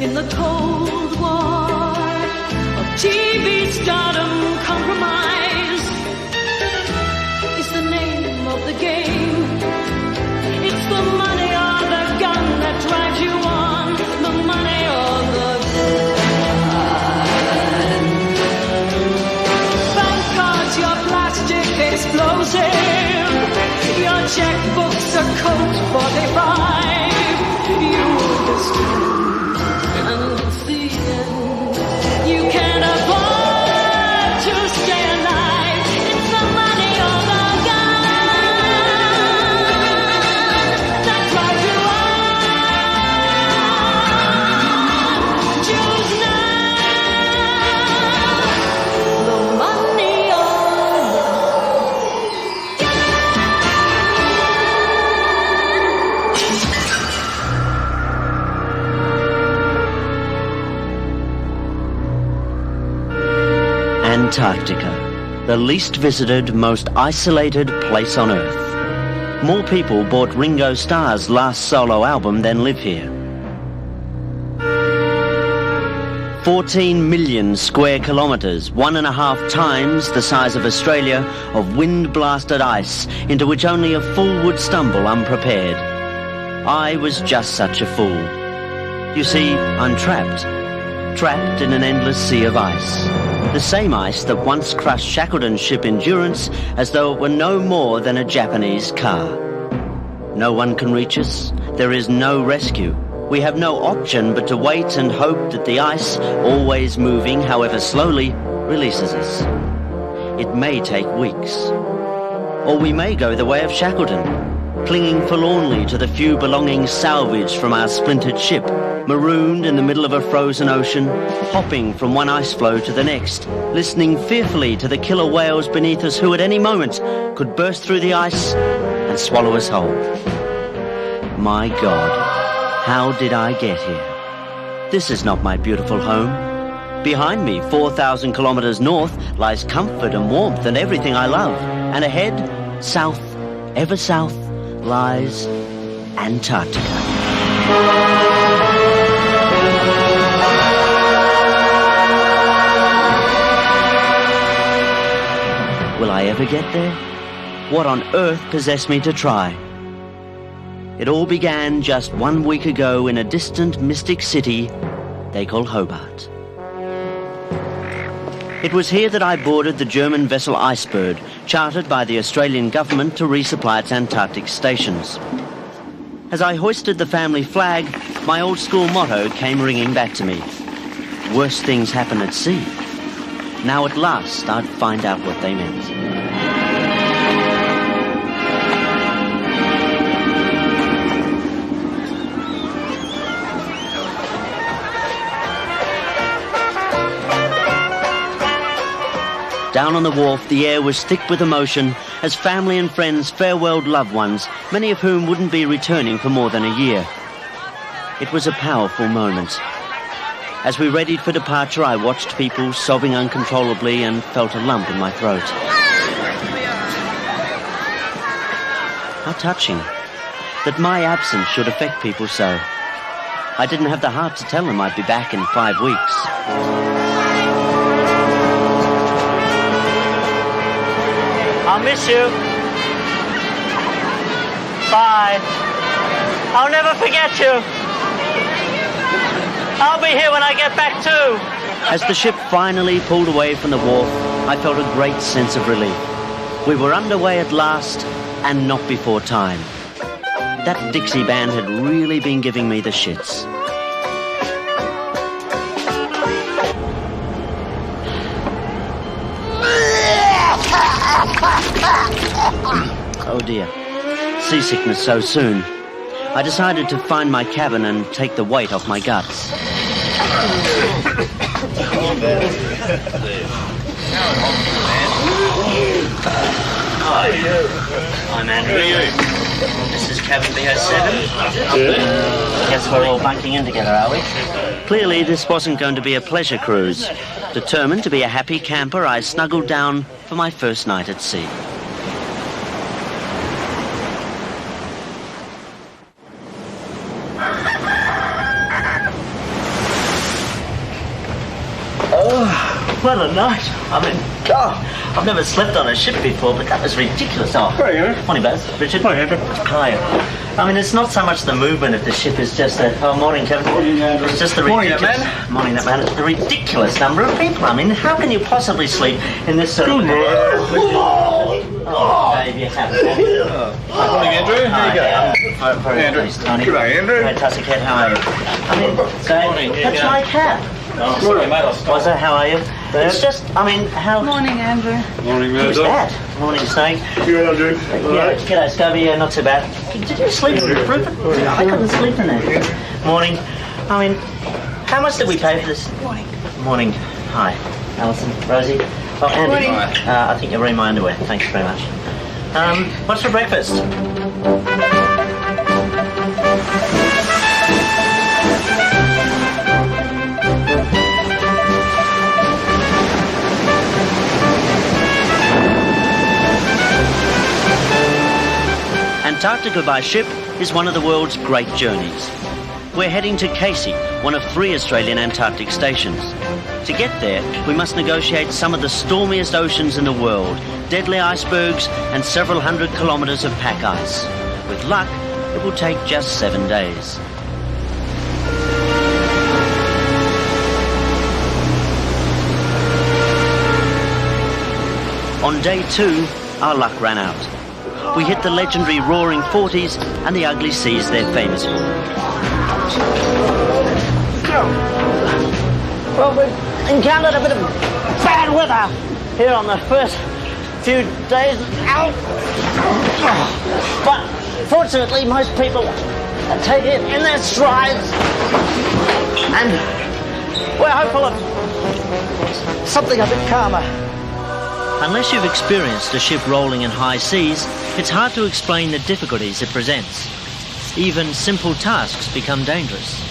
in the Cold War of TV stardom compromise is the name of the game. It's the money or the gun that drives you on, the money or the gun. Bank cards, your plastic explosive, your checkbooks are Colt 45. You will destroy and see them. You can't afford to stay alive. It's the money or the gun that drives you on. Choose now. The money Antarctica, the least visited, most isolated place on Earth. More people bought Ringo Starr's last solo album than live here. 14 million square kilometres, 1.5 times the size of Australia, of wind-blasted ice into which only a fool would stumble unprepared. I was just such a fool. You see, I'm trapped in an endless sea of ice. The same ice that once crushed Shackleton's ship Endurance as though it were no more than a Japanese car. No one can reach us. There is no rescue. We have no option but to wait and hope that the ice, always moving, however slowly, releases us. It may take weeks. Or we may go the way of Shackleton, clinging forlornly to the few belongings salvaged from our splintered ship, marooned in the middle of a frozen ocean, hopping from one ice floe to the next, listening fearfully to the killer whales beneath us who at any moment could burst through the ice and swallow us whole. My God, how did I get here? This is not my beautiful home. Behind me, 4,000 kilometres north, lies comfort and warmth and everything I love. And ahead, south, ever south, lies Antarctica. Will I ever get there? What on earth possessed me to try? It all began just 1 week ago in a distant mystic city they call Hobart. It was here that I boarded the German vessel Icebird, chartered by the Australian government to resupply its Antarctic stations. As I hoisted the family flag, my old school motto came ringing back to me. Worse things happen at sea. Now at last I'd find out what they meant. Down on the wharf, the air was thick with emotion as family and friends farewelled loved ones, many of whom wouldn't be returning for more than a year. It was a powerful moment. As we readied for departure, I watched people sobbing uncontrollably and felt a lump in my throat. How touching that my absence should affect people so. I didn't have the heart to tell them I'd be back in 5 weeks. I'll miss you. Bye. I'll never forget you. I'll be here when I get back too. As the ship finally pulled away from the wharf, I felt a great sense of relief. We were underway at last, and not before time. That Dixie band had really been giving me the shits. Oh dear, seasickness so soon. I decided to find my cabin and take the weight off my guts. Hi, I'm Andrew. This is cabin B07. Guess we're all bunking in together, are we? Clearly this wasn't going to be a pleasure cruise. Determined to be a happy camper, I snuggled down for my first night at sea. What a night. I mean, God, I've never slept on a ship before, but that was ridiculous. Oh, morning, Baz. Richard. Morning, Andrew. Hi. I mean, it's not so much the movement of the ship, it's just that... Oh, morning, Kevin. It's just the ridiculous... Morning, that man. The ridiculous number of people. I mean, how can you possibly sleep in this sort of... Oh, Dave, you haven't. Morning, Andrew. How you going? Hi, Andrew. Please, Tony. Good day, Andrew. Hey, Tussie Cat, how are you? I mean, Dave, that's my cat. Oh, sorry, mate. What's that? How are you? But it's just, I mean, how... Morning, Andrew. Morning, Who's that? Morning, Snake. You Andrew? Yeah, g'day, Scobie. Yeah, not too bad. Did you sleep in the roof? I couldn't sleep in there. Morning. I mean, how much did we pay for this? Morning. Morning. Hi, Alison, Rosie. Oh, Andy. Morning. I think you're wearing my underwear. Thanks very much. What's for breakfast? Antarctica by ship is one of the world's great journeys. We're heading to Casey, one of 3 Australian Antarctic stations. To get there, we must negotiate some of the stormiest oceans in the world, deadly icebergs and several hundred kilometres of pack ice. With luck, it will take just 7 days. On day 2, our luck ran out. We hit the legendary roaring 40s and the ugly seas they're famous for. Well, we've encountered a bit of bad weather here on the first few days out. But fortunately, most people take it in their strides. And we're hopeful of something a bit calmer. Unless you've experienced a ship rolling in high seas, it's hard to explain the difficulties it presents. Even simple tasks become dangerous.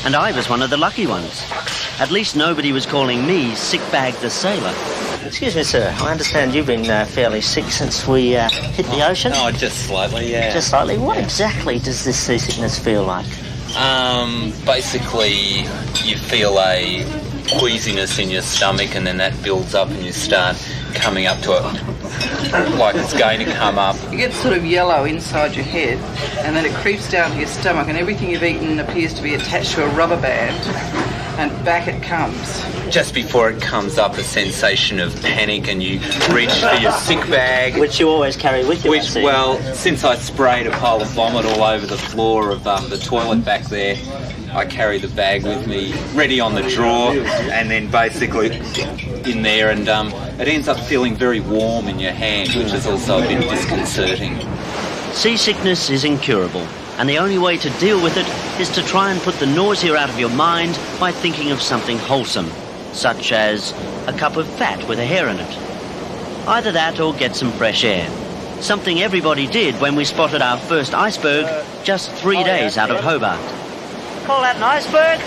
And I was one of the lucky ones. At least nobody was calling me Sick Bag the Sailor. Excuse me, sir. I understand you've been fairly sick since we hit the ocean. Oh, just slightly, yeah. Just slightly. What exactly does this seasickness feel like? Basically, you feel a queasiness in your stomach, and then that builds up, and you start coming up to it like it's going to come up. You get sort of yellow inside your head, and then it creeps down to your stomach, and everything you've eaten appears to be attached to a rubber band, and back it comes. Just before it comes up, a sensation of panic, and you reach for your sick bag. Which you always carry with you, Which, well, since I sprayed a pile of vomit all over the floor of the toilet back there, I carry the bag with me, ready on the drawer, and then basically in there, and it ends up feeling very warm in your hand, which is also a bit disconcerting. Seasickness is incurable, and the only way to deal with it is to try and put the nausea out of your mind by thinking of something wholesome, such as a cup of fat with a hair in it. Either that or get some fresh air. Something everybody did when we spotted our first iceberg just 3 days out of Hobart. Call that an iceberg?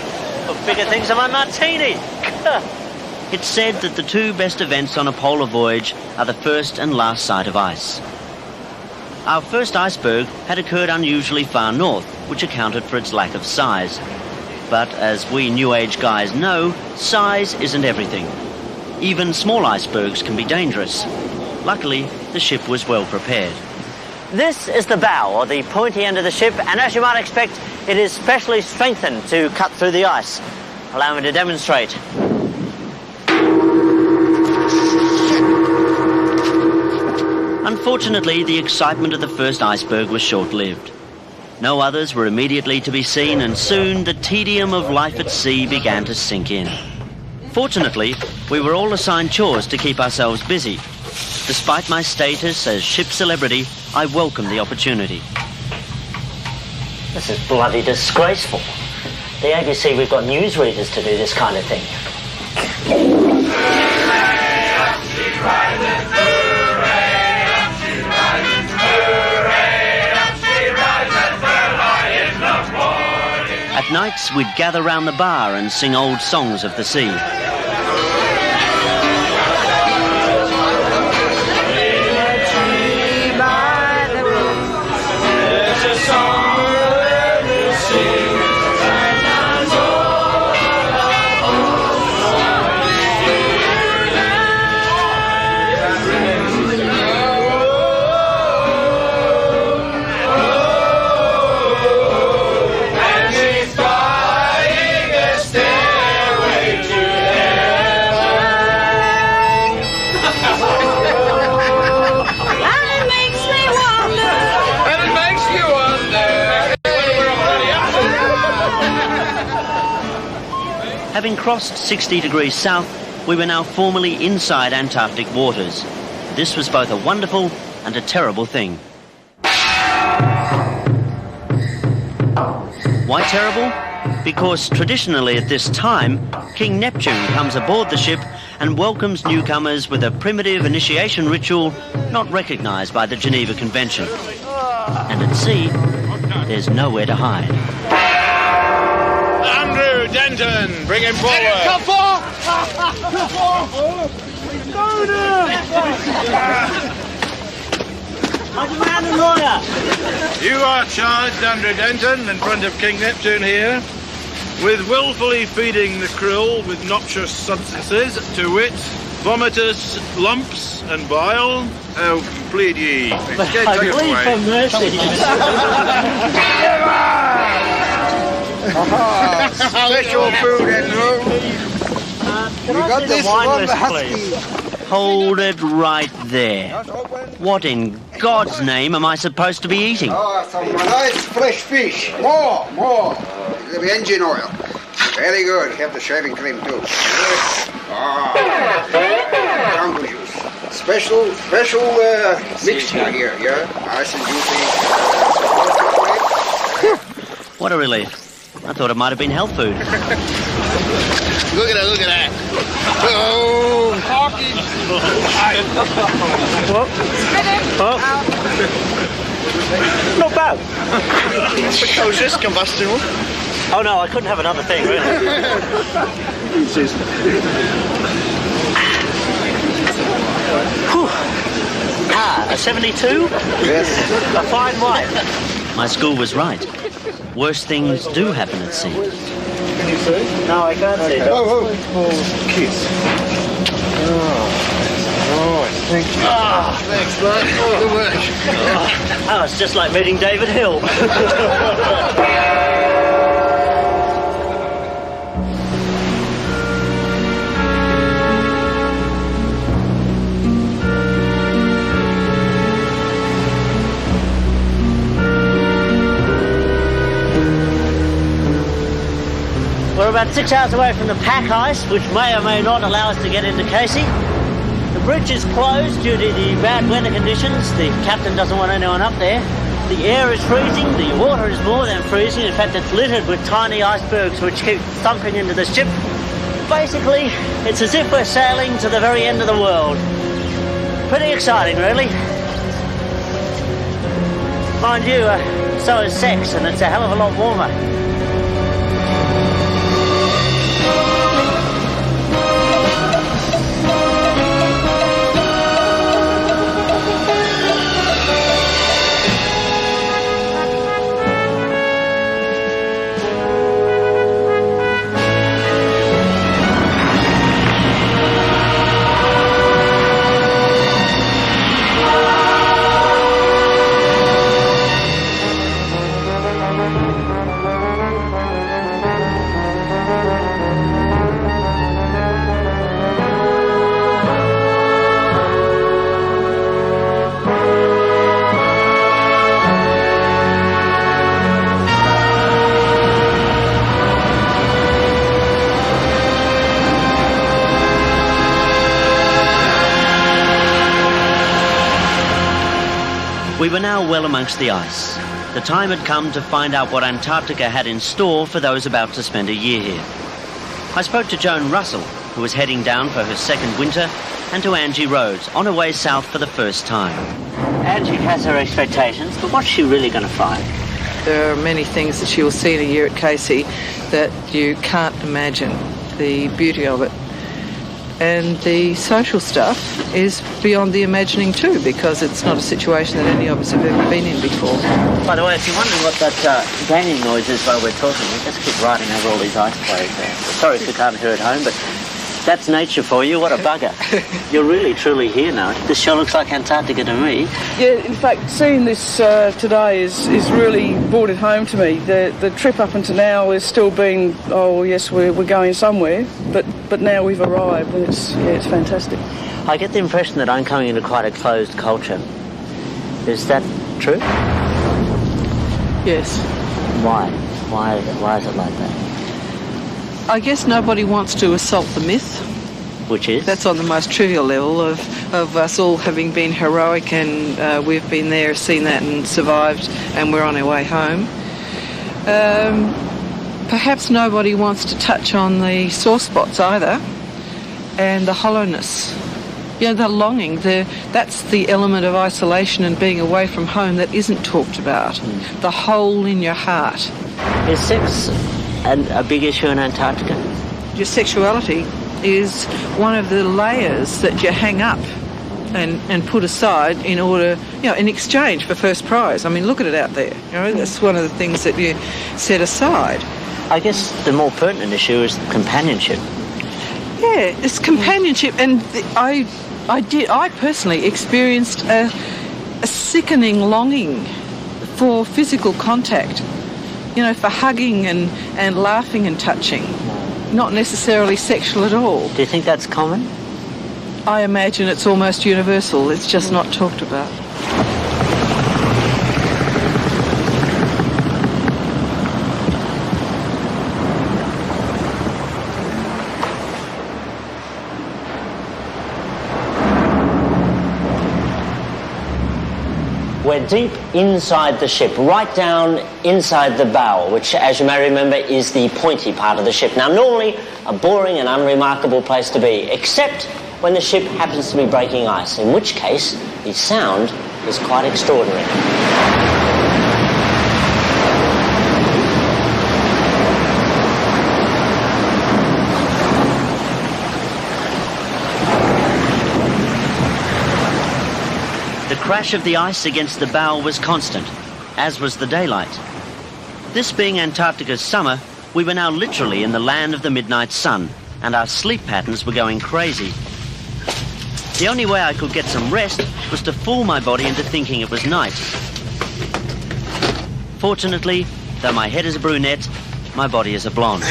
Put bigger things in my martini. It's said that the 2 best events on a polar voyage are the first and last sight of ice. Our first iceberg had occurred unusually far north, which accounted for its lack of size. But as we New Age guys know, size isn't everything. Even small icebergs can be dangerous. Luckily, the ship was well prepared. This is the bow, or the pointy end of the ship, and as you might expect, it is specially strengthened to cut through the ice. Allow me to demonstrate. Unfortunately, the excitement of the first iceberg was short-lived. No others were immediately to be seen, and soon the tedium of life at sea began to sink in. Fortunately, we were all assigned chores to keep ourselves busy. Despite my status as ship celebrity, I welcomed the opportunity. This is bloody disgraceful. The ABC, we've got newsreaders to do this kind of thing. At nights, we'd gather round the bar and sing old songs of the sea. Having crossed 60 degrees south, we were now formally inside Antarctic waters. This was both a wonderful and a terrible thing. Why terrible? Because traditionally at this time, King Neptune comes aboard the ship and welcomes newcomers with a primitive initiation ritual not recognised by the Geneva Convention. And at sea, there's nowhere to hide. Andrew Denton, bring him forward. Come You are charged, Andrew Denton, in front of King Neptune here, with wilfully feeding the krill with noxious substances, to wit, vomitous lumps and bile. How plead ye? I plead for mercy. Special food, Andrew. We got this from the husky. Hold it right there. What in God's name am I supposed to be eating? Oh, some nice fresh fish. More. The engine oil. Very good. Have the shaving cream too. Jungle juice. Special mixture here, yeah? Nice and juicy. What a relief. I thought it might have been health food. Look at that. Oh, hockey. Not bad. Precocious, combustible. Oh no, I couldn't have another thing, really. A 72? Yes. A fine wine. My school was right. Worse things do happen at sea. Can you see? No, I can't see. Oh. Kiss. Thank you. Thanks, mate. Good work. Oh, it's just like meeting David Hill. We're about 6 hours away from the pack ice, which may or may not allow us to get into Casey. The bridge is closed due to the bad weather conditions. The captain doesn't want anyone up there. The air is freezing, the water is more than freezing. In fact, it's littered with tiny icebergs which keep thumping into the ship. Basically, it's as if we're sailing to the very end of the world. Pretty exciting, really. Mind you, so is sex, and it's a hell of a lot warmer. We were now well amongst the ice. The time had come to find out what Antarctica had in store for those about to spend a year here. I spoke to Joan Russell, who was heading down for her second winter, and to Angie Rhodes, on her way south for the first time. Angie has her expectations, but what's she really going to find? There are many things that you'll see in a year at Casey that you can't imagine the beauty of it. And the social stuff is beyond the imagining too, because it's not a situation that any of us have ever been in before. By the way, if you're wondering what that banging noise is while we're talking, we just keep riding over all these ice floes there. Sorry if you can't hear it at home, but that's nature for you. What a bugger. You're really, truly here now. This sure looks like Antarctica to me. Yeah, in fact, seeing this today is really brought it home to me. The trip up until now has still been, oh yes, we're going somewhere, but now we've arrived, and it's fantastic. I get the impression that I'm coming into quite a closed culture. Is that true? Yes. Why? Why is it like that? I guess nobody wants to assault the myth. Which is? That's on the most trivial level of us all having been heroic, and we've been there, seen that and survived, and we're on our way home. Perhaps nobody wants to touch on the sore spots either, and the hollowness. You know, the longing, that's the element of isolation and being away from home that isn't talked about. The hole in your heart. Is sex a big issue in Antarctica? Your sexuality is one of the layers that you hang up and put aside in order, in exchange for first prize. I mean, look at it out there. That's one of the things that you set aside. I guess the more pertinent issue is companionship. Yeah, it's companionship, and I personally experienced a sickening longing for physical contact, for hugging and laughing and touching, not necessarily sexual at all. Do you think that's common? I imagine it's almost universal. It's just not talked about. We're deep inside the ship, right down inside the bow, which, as you may remember, is the pointy part of the ship. Now, normally a boring and unremarkable place to be, except when the ship happens to be breaking ice, in which case the sound is quite extraordinary. The crash of the ice against the bow was constant, as was the daylight. This being Antarctica's summer, we were now literally in the land of the midnight sun, and our sleep patterns were going crazy. The only way I could get some rest was to fool my body into thinking it was night. Fortunately, though my head is a brunette, my body is a blonde.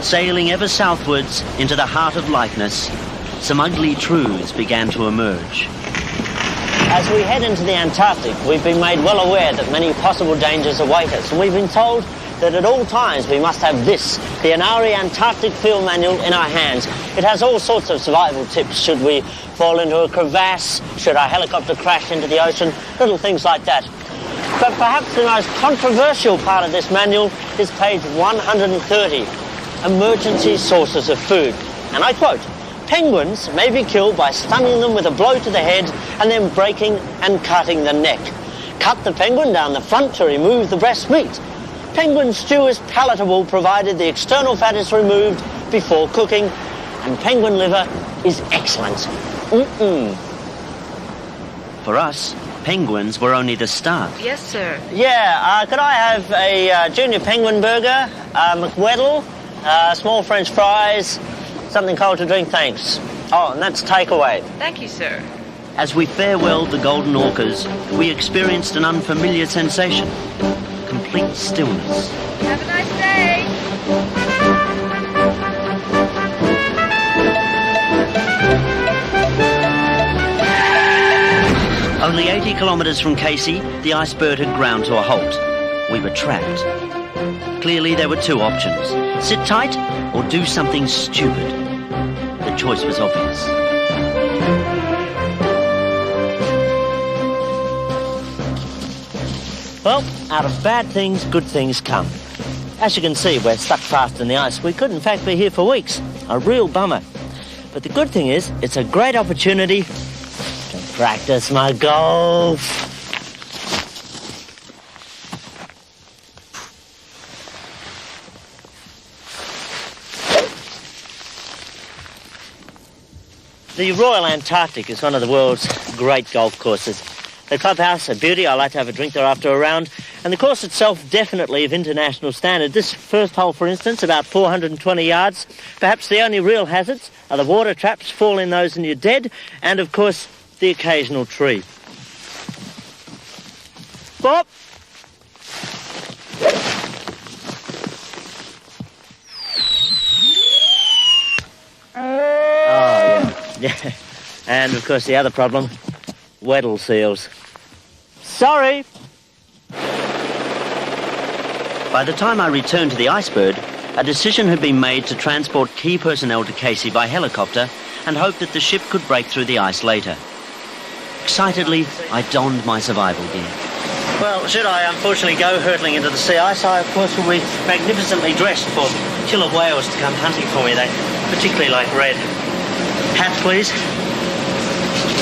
Sailing ever southwards into the heart of lightness, some ugly truths began to emerge. As we head into the Antarctic, we've been made well aware that many possible dangers await us, and we've been told that at all times we must have this, the Inari Antarctic Field Manual, in our hands. It has all sorts of survival tips should we fall into a crevasse, should our helicopter crash into the ocean, little things like that. But perhaps the most controversial part of this manual is page 130. Emergency sources of food. And I quote, "Penguins may be killed by stunning them with a blow to the head and then breaking and cutting the neck. Cut the penguin down the front to remove the breast meat. Penguin stew is palatable provided the external fat is removed before cooking, and penguin liver is excellent." For us, penguins were only the start. Yes, sir. Yeah, could I have a junior penguin burger, McWeddle, small French fries, something cold to drink, thanks. Oh, and that's takeaway. Thank you, sir. As we farewelled the golden orcas, we experienced an unfamiliar sensation. Complete stillness. Have a nice day. Only 80 kilometres from Casey, the iceberg had ground to a halt. We were trapped. Clearly there were two options. Sit tight or do something stupid. The choice was obvious. Well, out of bad things, good things come. As you can see, we're stuck fast in the ice. We could, in fact, be here for weeks. A real bummer. But the good thing is, it's a great opportunity to practice my golf. The Royal Antarctic is one of the world's great golf courses. The clubhouse, a beauty. I like to have a drink there after a round. And the course itself, definitely of international standard. This first hole, for instance, about 420 yards. Perhaps the only real hazards are the water traps, fall in those and you're dead, and, of course, the occasional tree. Bob! Yeah, and of course the other problem, Weddell seals. Sorry! By the time I returned to the Icebird, a decision had been made to transport key personnel to Casey by helicopter and hope that the ship could break through the ice later. Excitedly, I donned my survival gear. Well, should I unfortunately go hurtling into the sea ice, I of course will be magnificently dressed for killer whales to come hunting for me. They particularly like red. Hat, please.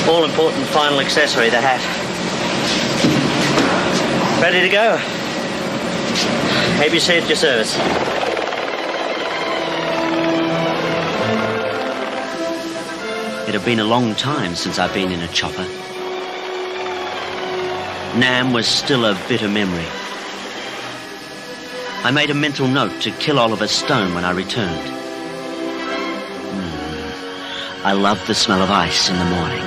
All-important final accessory, the hat. Ready to go. ABC at your service. It had been a long time since I'd been in a chopper. Nam was still a bitter memory. I made a mental note to kill Oliver Stone when I returned. I love the smell of ice in the morning.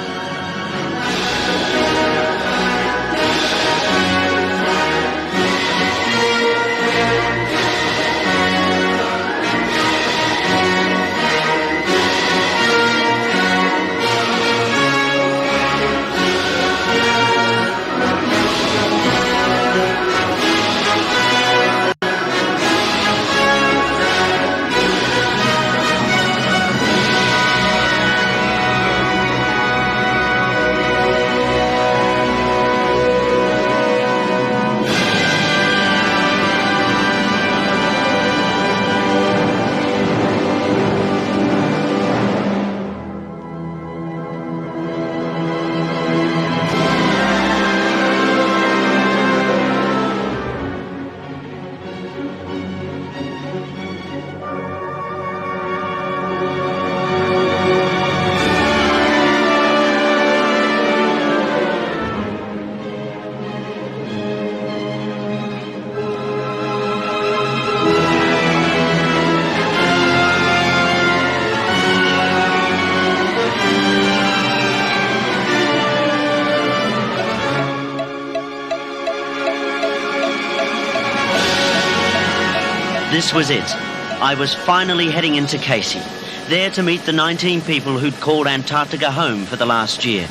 This was it. I was finally heading into Casey, there to meet the 19 people who'd called Antarctica home for the last year.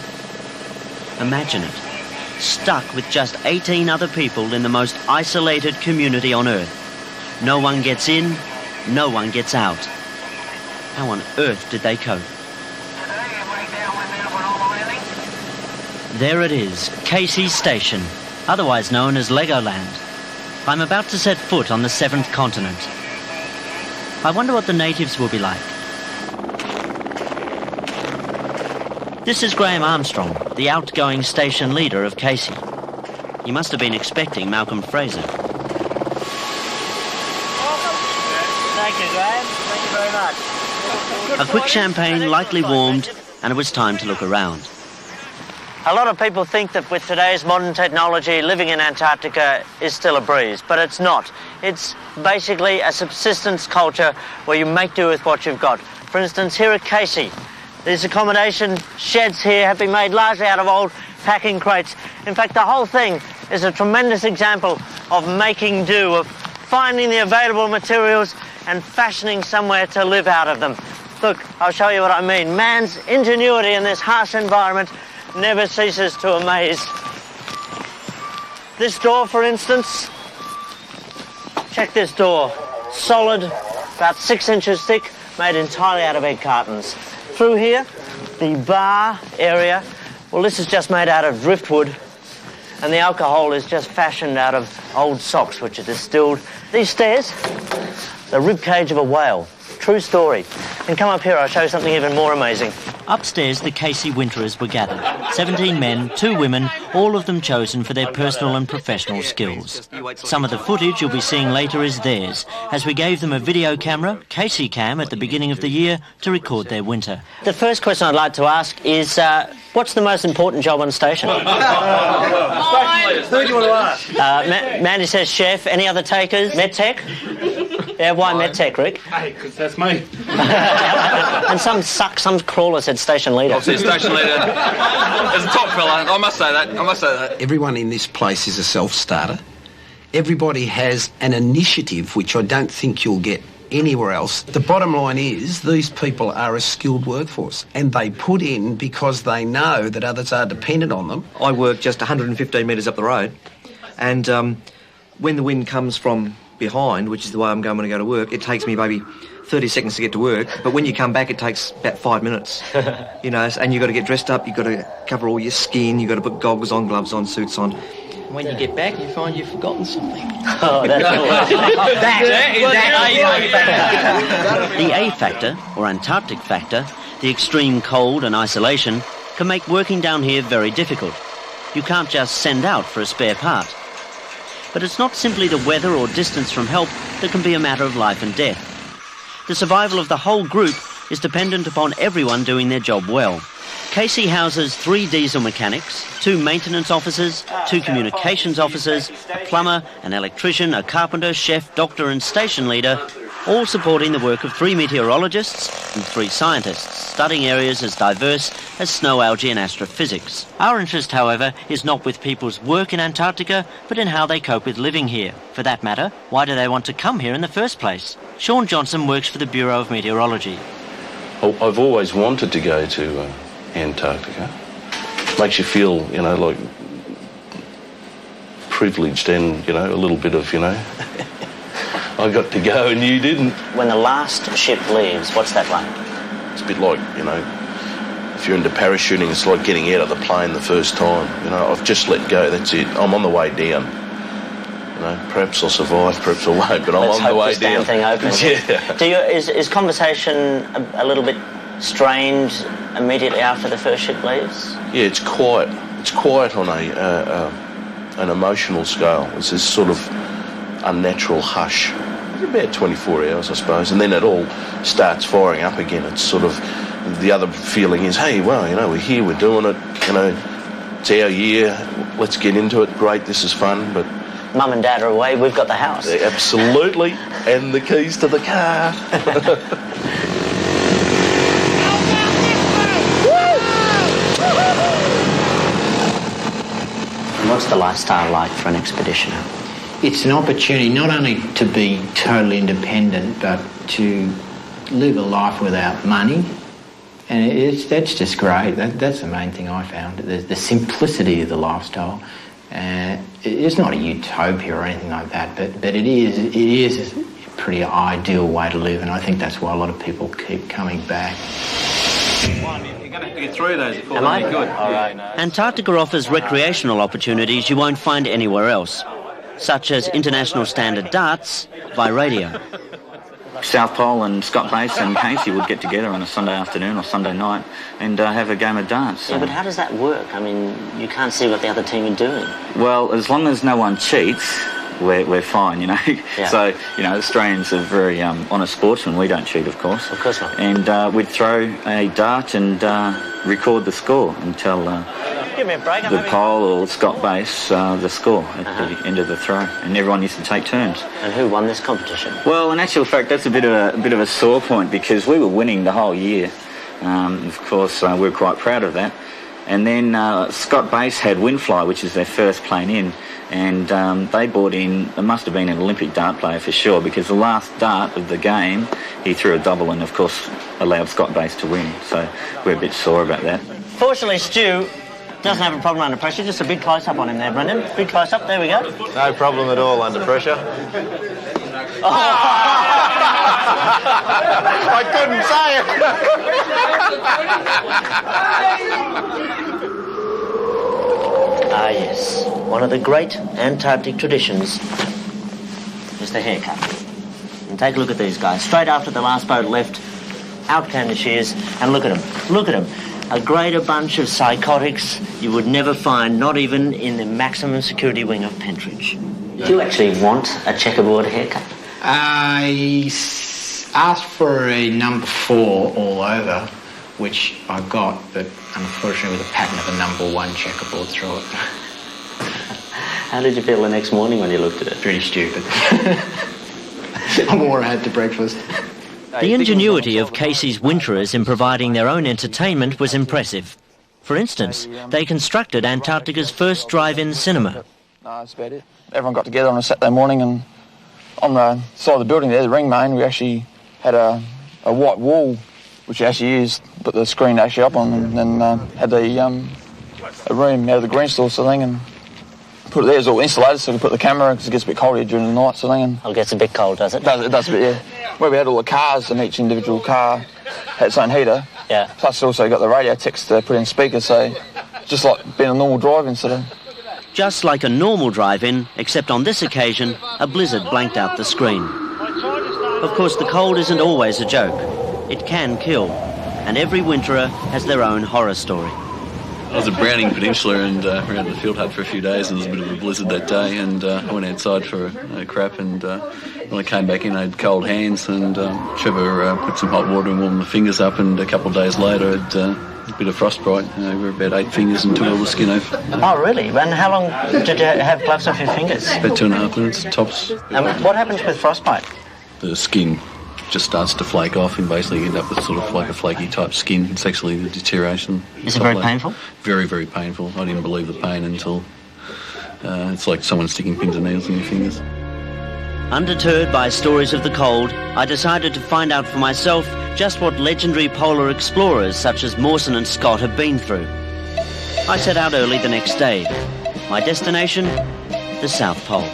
Imagine it, stuck with just 18 other people in the most isolated community on Earth. No one gets in, no one gets out. How on earth did they cope? There it is, Casey Station, otherwise known as Legoland. I'm about to set foot on the 7th continent. I wonder what the natives will be like. This is Graham Armstrong, the outgoing station leader of Casey. He must have been expecting Malcolm Fraser. Thank you, Graham. Thank you very much. A quick champagne, lightly warmed, and it was time to look around. A lot of people think that with today's modern technology, living in Antarctica is still a breeze, but it's not. It's basically a subsistence culture where you make do with what you've got. For instance, here at Casey, these accommodation sheds here have been made largely out of old packing crates. In fact, the whole thing is a tremendous example of making do, of finding the available materials and fashioning somewhere to live out of them. Look, I'll show you what I mean. Man's ingenuity in this harsh environment never ceases to amaze. This door, for instance, check this door. Solid, about 6 inches thick, made entirely out of egg cartons. Through here, the bar area, well, this is just made out of driftwood, and the alcohol is just fashioned out of old socks, which are distilled. These stairs, the rib cage of a whale. true story. And come up here, I'll show you something even more amazing. Upstairs, the Casey winterers were gathered. 17 men, 2 women, all of them chosen for their personal and professional skills. Some of the footage you'll be seeing later is theirs, as we gave them a video camera, Casey Cam, at the beginning of the year to record their winter. The first question I'd like to ask is, what's the most important job on station? Who do you want to ask? Mandy says chef. Any other takers? Medtech? Yeah, why Medtech, Rick? Hey, because that's me. And some crawler said station leader. I'll say station leader. As a top fella, I must say that. Everyone in this place is a self-starter. Everybody has an initiative, which I don't think you'll get anywhere else. The bottom line is these people are a skilled workforce, and they put in because they know that others are dependent on them. I work just 115 metres up the road, and when the wind comes from behind, which is the way I'm going when I go to work, it takes me maybe 30 seconds to get to work, but when you come back it takes about 5 minutes. You know, and you've got to get dressed up, you've got to cover all your skin, you've got to put goggles on, gloves on, suits on. And when you get back, you find you've forgotten something. Oh, that's The A factor, or Antarctic factor, the extreme cold and isolation, can make working down here very difficult. You can't just send out for a spare part. But it's not simply the weather or distance from help that can be a matter of life and death. The survival of the whole group is dependent upon everyone doing their job well. Casey houses 3 diesel mechanics, 2 maintenance officers, 2 communications officers, a plumber, an electrician, a carpenter, chef, doctor and station leader, all supporting the work of 3 meteorologists and 3 scientists, studying areas as diverse as snow, algae and astrophysics. Our interest, however, is not with people's work in Antarctica, but in how they cope with living here. For that matter, why do they want to come here in the first place? Sean Johnson works for the Bureau of Meteorology. I've always wanted to go to Antarctica. Makes you feel, you know, like privileged and, you know, a little bit of, you know, I got to go and you didn't. When the last ship leaves, what's that like? It's a bit like, you know, if you're into parachuting, it's like getting out of the plane the first time. You know, I've just let go, that's it. I'm on the way down. You know, perhaps I'll survive, perhaps I won't, but I'm on the way down. Thing opens. Yeah. Is conversation a little bit strained immediately after the first ship leaves? Yeah, it's quiet. It's quiet on an emotional scale. It's this sort of unnatural hush. About 24 hours, I suppose, and then it all starts firing up again. It's sort of, the other feeling is, hey, well, you know, we're here, we're doing it, you know, it's our year, let's get into it, great, this is fun, but... Mum and Dad are away, we've got the house. Yeah, absolutely, and the keys to the car. What's the lifestyle like for an expeditioner? It's an opportunity not only to be totally independent, but to live a life without money. And that's just great. That's the main thing I found, the simplicity of the lifestyle. It's not a utopia or anything like that, but it is a pretty ideal way to live, and I think that's why a lot of people keep coming back. You're going to have to get through those before Am I? they're good. All right. Antarctica offers recreational opportunities you won't find anywhere else, such as international standard darts by radio. South Pole and Scott Base and Casey would get together on a Sunday afternoon or Sunday night and have a game of darts. Yeah, but how does that work? I mean, you can't see what the other team are doing. Well, as long as no one cheats, we're fine, you know. Yeah. So, you know, Australians are very honest sportsmen. We don't cheat, of course. Of course not. And we'd throw a dart and record the score and tell Give me a break. the pole or Scott Base the score at the end of the throw. And everyone used to take turns. And who won this competition? Well, in actual fact, that's a bit of a sore point because we were winning the whole year. Of course, we were quite proud of that. And then Scott Base had Windfly, which is their first plane in, and they brought in, it must have been an Olympic dart player for sure, because the last dart of the game, he threw a double and, of course, allowed Scott Base to win. So we're a bit sore about that. Fortunately, Stu doesn't have a problem under pressure. Just a big close-up on him there, Brendan. Big close-up, there we go. No problem at all under pressure. I couldn't say Ah yes, one of the great Antarctic traditions is the haircut. Take a look at these guys. Straight after the last boat left, out came the shears, and look at them. Look at them. A greater bunch of psychotics you would never find, not even in the maximum security wing of Pentridge. Do you actually want a checkerboard haircut? I asked for a number 4 all over, which I got, but unfortunately with a pattern of a number 1 checkerboard through it. How did you feel the next morning when you looked at it? Pretty stupid. I wore it to breakfast. The ingenuity of Casey's winterers in providing their own entertainment was impressive. For instance, they constructed Antarctica's first drive-in cinema. No, that's about it. Everyone got together on a Saturday morning, and on the side of the building there, the ring main, we actually had a white wall, which we actually used, put the screen actually up on, and then had a room out of the green store sort of thing, and put it there. It was all insulated, so we put the camera, because it gets a bit cold here during the night sort of thing. And it gets a bit cold, does it? It does a bit, yeah. Where we had all the cars, and each individual car had its own heater. Yeah. Plus also got the radio text to put in speakers, so just like being a normal drive-in sort of. Just like a normal drive-in, except on this occasion, a blizzard blanked out the screen. Of course, the cold isn't always a joke. It can kill, and every winterer has their own horror story. I was at Browning Peninsula and we were at the field hut for a few days, and there was a bit of a blizzard that day, and I went outside for a crap, and when I came back in I had cold hands, and Trevor put some hot water and warmed the fingers up, and a couple of days later I'd a bit of frostbite. We were about 8 fingers and took all the skin off. Oh, really? And how long did you have gloves off your fingers? About 2.5 minutes, tops. And what happens with frostbite? The skin just starts to flake off, and basically you end up with sort of like a flaky type skin. It's actually the deterioration. Is it very painful? Very, very painful. I didn't believe the pain until it's like someone sticking pins and needles in your fingers. Undeterred by stories of the cold, I decided to find out for myself just what legendary polar explorers such as Mawson and Scott have been through. I set out early the next day. My destination, the South Pole.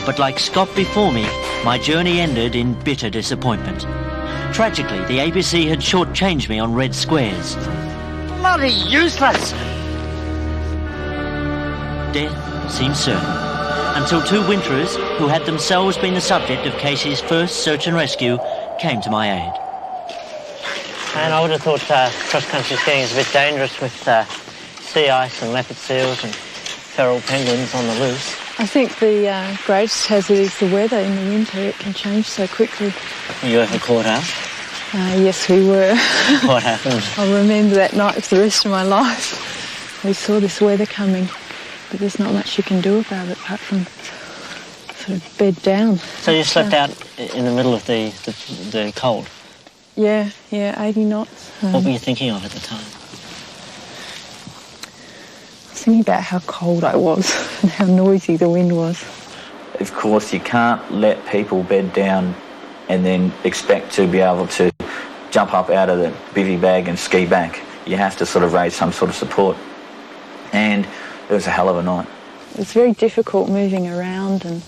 But like Scott before me, my journey ended in bitter disappointment. Tragically, the ABC had shortchanged me on red squares. Bloody useless! Death seemed certain, until 2 winterers, who had themselves been the subject of Casey's first search and rescue, came to my aid. And I would have thought cross-country skiing is a bit dangerous with sea ice and leopard seals and feral penguins on the loose. I think the greatest hazard is the weather in the winter. It can change so quickly. Were you ever caught out? Yes, we were. What happened? I'll remember that night for the rest of my life. We saw this weather coming, but there's not much you can do about it apart from sort of bed down. So you slept out in the middle of the cold? Yeah, 80 knots. What were you thinking of at the time? Thinking about how cold I was and how noisy the wind was. Of course, you can't let people bed down and then expect to be able to jump up out of the bivvy bag and ski back. You have to sort of raise some sort of support. And it was a hell of a night. It's very difficult moving around, and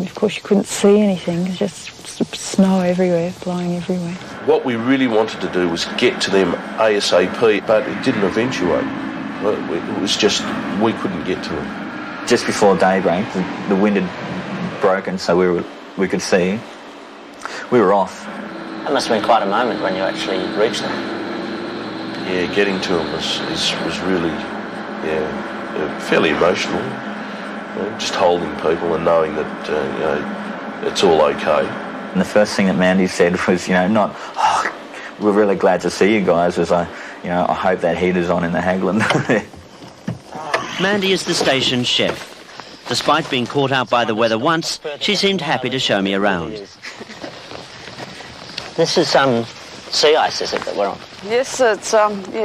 of course you couldn't see anything. There's just snow everywhere, blowing everywhere. What we really wanted to do was get to them ASAP, but it didn't eventuate. It was just, we couldn't get to them. Just before daybreak, the wind had broken, so we could see. We were off. That must have been quite a moment when you actually reached them. Yeah, getting to them was really, fairly emotional. Just holding people and knowing that, it's all okay. And the first thing that Mandy said was, not, we're really glad to see you guys, was I hope that heater's on in the Hagland. Mandy is the station chef. Despite being caught out by the weather once, she seemed happy to show me around. This is sea ice, is it, that we're on? Yes, it's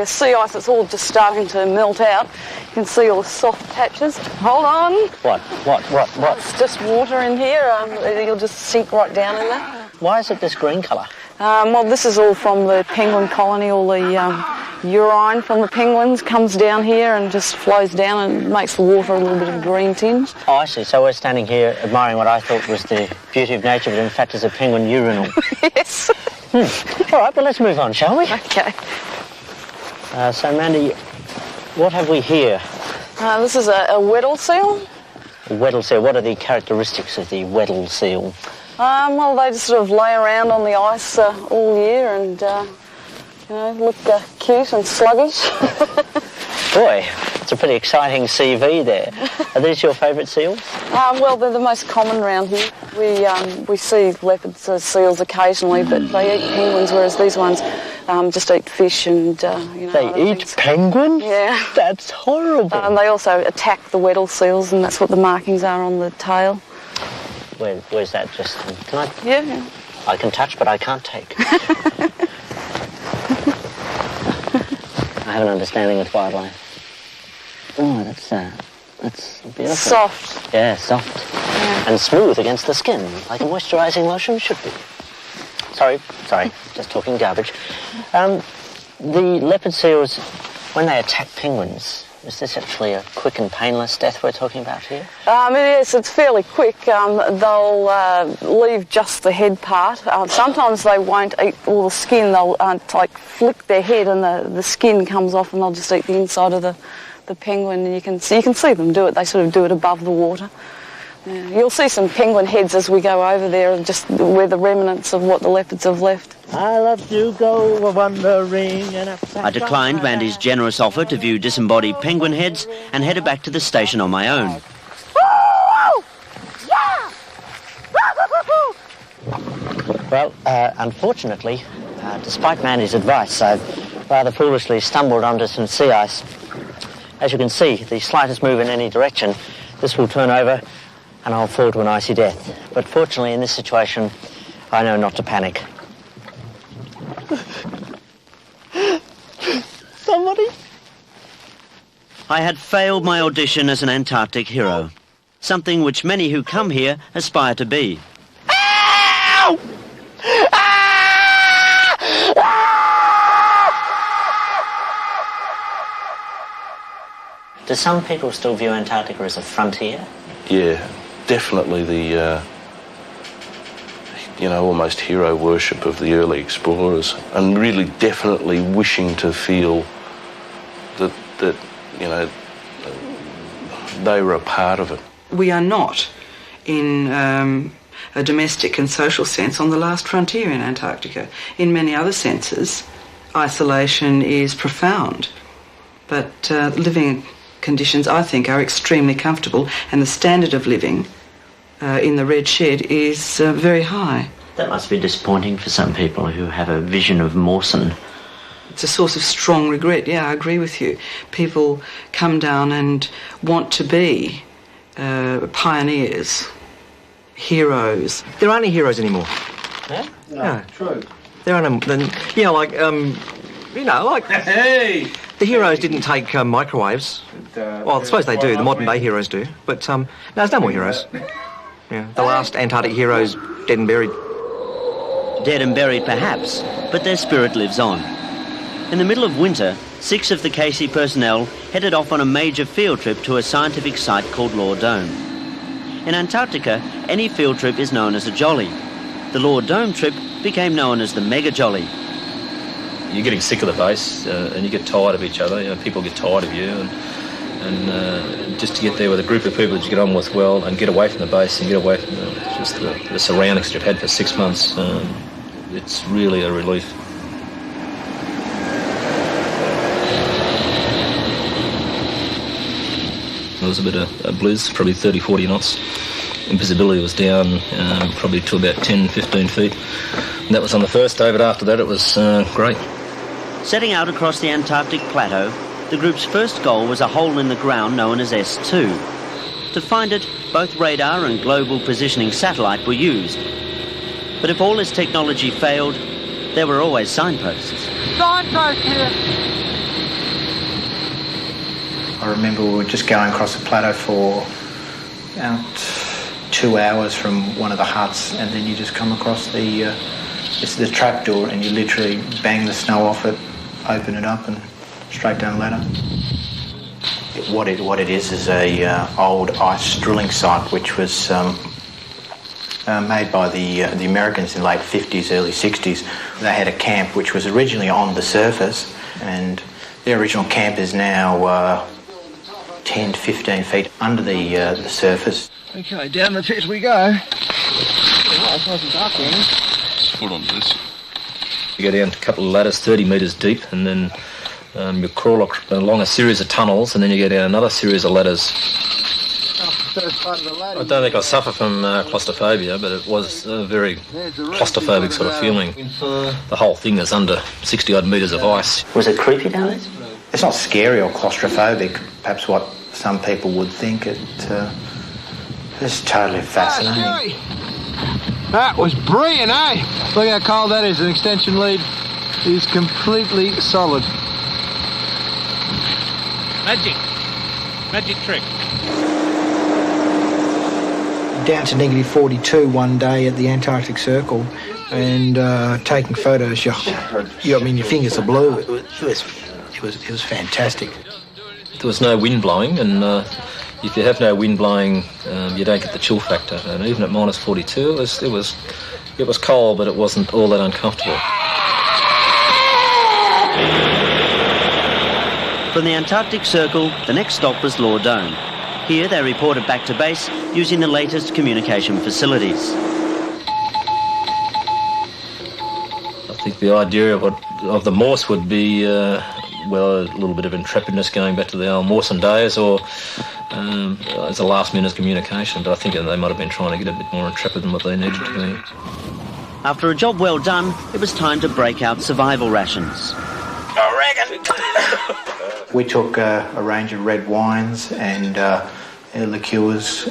sea ice. It's all just starting to melt out. You can see all the soft patches. Hold on. What? It's just water in here. You'll just sink right down in there. Why is it this green colour? Well, this is all from the penguin colony, all the urine from the penguins comes down here and just flows down and makes the water a little bit of a green tinge. Oh, I see. So we're standing here admiring what I thought was the beauty of nature, but in fact is a penguin urinal. Yes. All right, well, let's move on, shall we? Okay. So, Mandy, what have we here? This is a Weddell seal. A Weddell seal. What are the characteristics of the Weddell seal? Well, they just sort of lay around on the ice all year and, look cute and sluggish. Boy, it's a pretty exciting CV there. Are these your favourite seals? Well, they're the most common around here. We see leopards as seals occasionally, but they eat penguins, whereas these ones just eat fish and, They eat penguins? Yeah. That's horrible. They also attack the Weddell seals, and that's what the markings are on the tail. Where's that? Just can I? Yeah. I can touch, but I can't take. I have an understanding of wildlife. Oh, that's beautiful. Soft. Yeah, soft. Yeah. And smooth against the skin, like a moisturising lotion should be. Sorry, just talking garbage. The leopard seals, when they attack penguins, is this actually a quick and painless death we're talking about here? Yes, it's fairly quick. They'll leave just the head part. Sometimes they won't eat all the skin. They'll flick their head and the skin comes off, and they'll just eat the inside of the penguin. And you can see them do it. They sort of do it above the water. Yeah. You'll see some penguin heads as we go over there, just where the remnants of what the leopards have left. I love to go wandering. I declined Mandy's generous offer to view disembodied penguin heads and headed back to the station on my own. Well, unfortunately, despite Mandy's advice, I've rather foolishly stumbled onto some sea ice. As you can see, the slightest move in any direction, this will turn over and I'll fall to an icy death. But fortunately, in this situation, I know not to panic. Somebody? I had failed my audition as an Antarctic hero, something which many who come here aspire to be. Ow! Do some people still view Antarctica as a frontier? Yeah, definitely the, almost hero worship of the early explorers, and really definitely wishing to feel that they were a part of it. We are not, in a domestic and social sense, on the last frontier in Antarctica. In many other senses, isolation is profound, but living conditions, I think, are extremely comfortable, and the standard of living in the Red Shed is very high. That must be disappointing for some people who have a vision of Mawson. It's a source of strong regret. Yeah, I agree with you. People come down and want to be pioneers, heroes. There aren't any heroes anymore. Yeah? No. True. There aren't, Hey! The heroes didn't take microwaves. Well, I suppose they do. The modern day heroes do. But no, there's no more heroes. Yeah, the last Antarctic heroes dead and buried. Dead and buried, perhaps, but their spirit lives on. In the middle of winter, 6 of the Casey personnel headed off on a major field trip to a scientific site called Law Dome. In Antarctica, any field trip is known as a jolly. The Law Dome trip became known as the Mega Jolly. You're getting sick of the base, and you get tired of each other. People get tired of you, and just to get there with a group of people that you get on with well, and get away from the base and get away from the surroundings that you've had for 6 months, it's really a relief. There was a bit of a blizz, probably 30, 40 knots. And visibility was down probably to about 10, 15 feet. And that was on the first day, but after that it was great. Setting out across the Antarctic plateau, the group's first goal was a hole in the ground known as S2. To find it, both radar and global positioning satellite were used. But if all this technology failed, there were always signposts. Signpost here! I remember we were just going across the plateau for about 2 hours from one of the huts, and then you just come across it's the trapdoor, and you literally bang the snow off it, open it up, and straight down ladder. What it is a old ice drilling site which was made by the Americans in late 50s, early 60s. They had a camp which was originally on the surface, and the original camp is now 10 to 15 feet under the surface. Okay, down the pit we go. Oh, it's nice and dark here. Foot on this. You go down a couple of ladders 30 metres deep, and then you crawl along a series of tunnels, and then you go down another series of ladders. First part of the ladder. I don't think I suffer from claustrophobia, but it was a very claustrophobic sort of feeling. The whole thing is under 60-odd metres of ice. Was it creepy down there? It's not scary or claustrophobic, perhaps what some people would think. It's totally fascinating. That was brilliant, eh? Look how cold that is. An extension lead is completely solid. Magic trick. Down to negative 42 one day at the Antarctic Circle, and taking photos. I mean, your fingers are blue. It was fantastic. There was no wind blowing, and if you have no wind blowing, you don't get the chill factor. And even at minus 42, it was cold, but it wasn't all that uncomfortable. From the Antarctic Circle, the next stop was Law Dome. Here they reported back to base using the latest communication facilities. I think the idea of the Morse would be, a little bit of intrepidness going back to the old Mawson days, or as a last-minute communication, but I think they might have been trying to get a bit more intrepid than what they needed to be. After a job well done, it was time to break out survival rations. We took a range of red wines and liqueurs.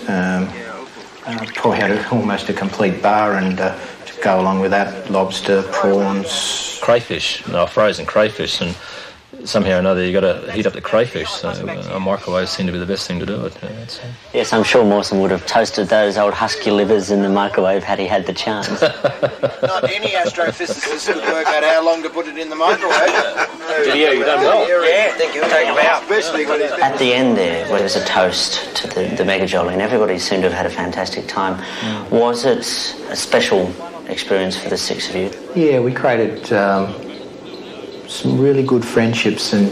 Probably had almost a complete bar, and to go along with that, lobster, prawns. Crayfish, frozen crayfish, and somehow or another you've got to heat up the crayfish, so a microwave seemed to be the best thing to do it. Yes, I'm sure Mawson would have toasted those old husky livers in the microwave had he had the chance. Not any astrophysicist could work out how long to put it in the microwave. Did you done well? Yeah, I think you'll take him out. Especially when he's At the end there, where there was a toast to the mega jolly, and everybody seemed to have had a fantastic time. Was it a special experience for the six of you? Yeah, we created some really good friendships and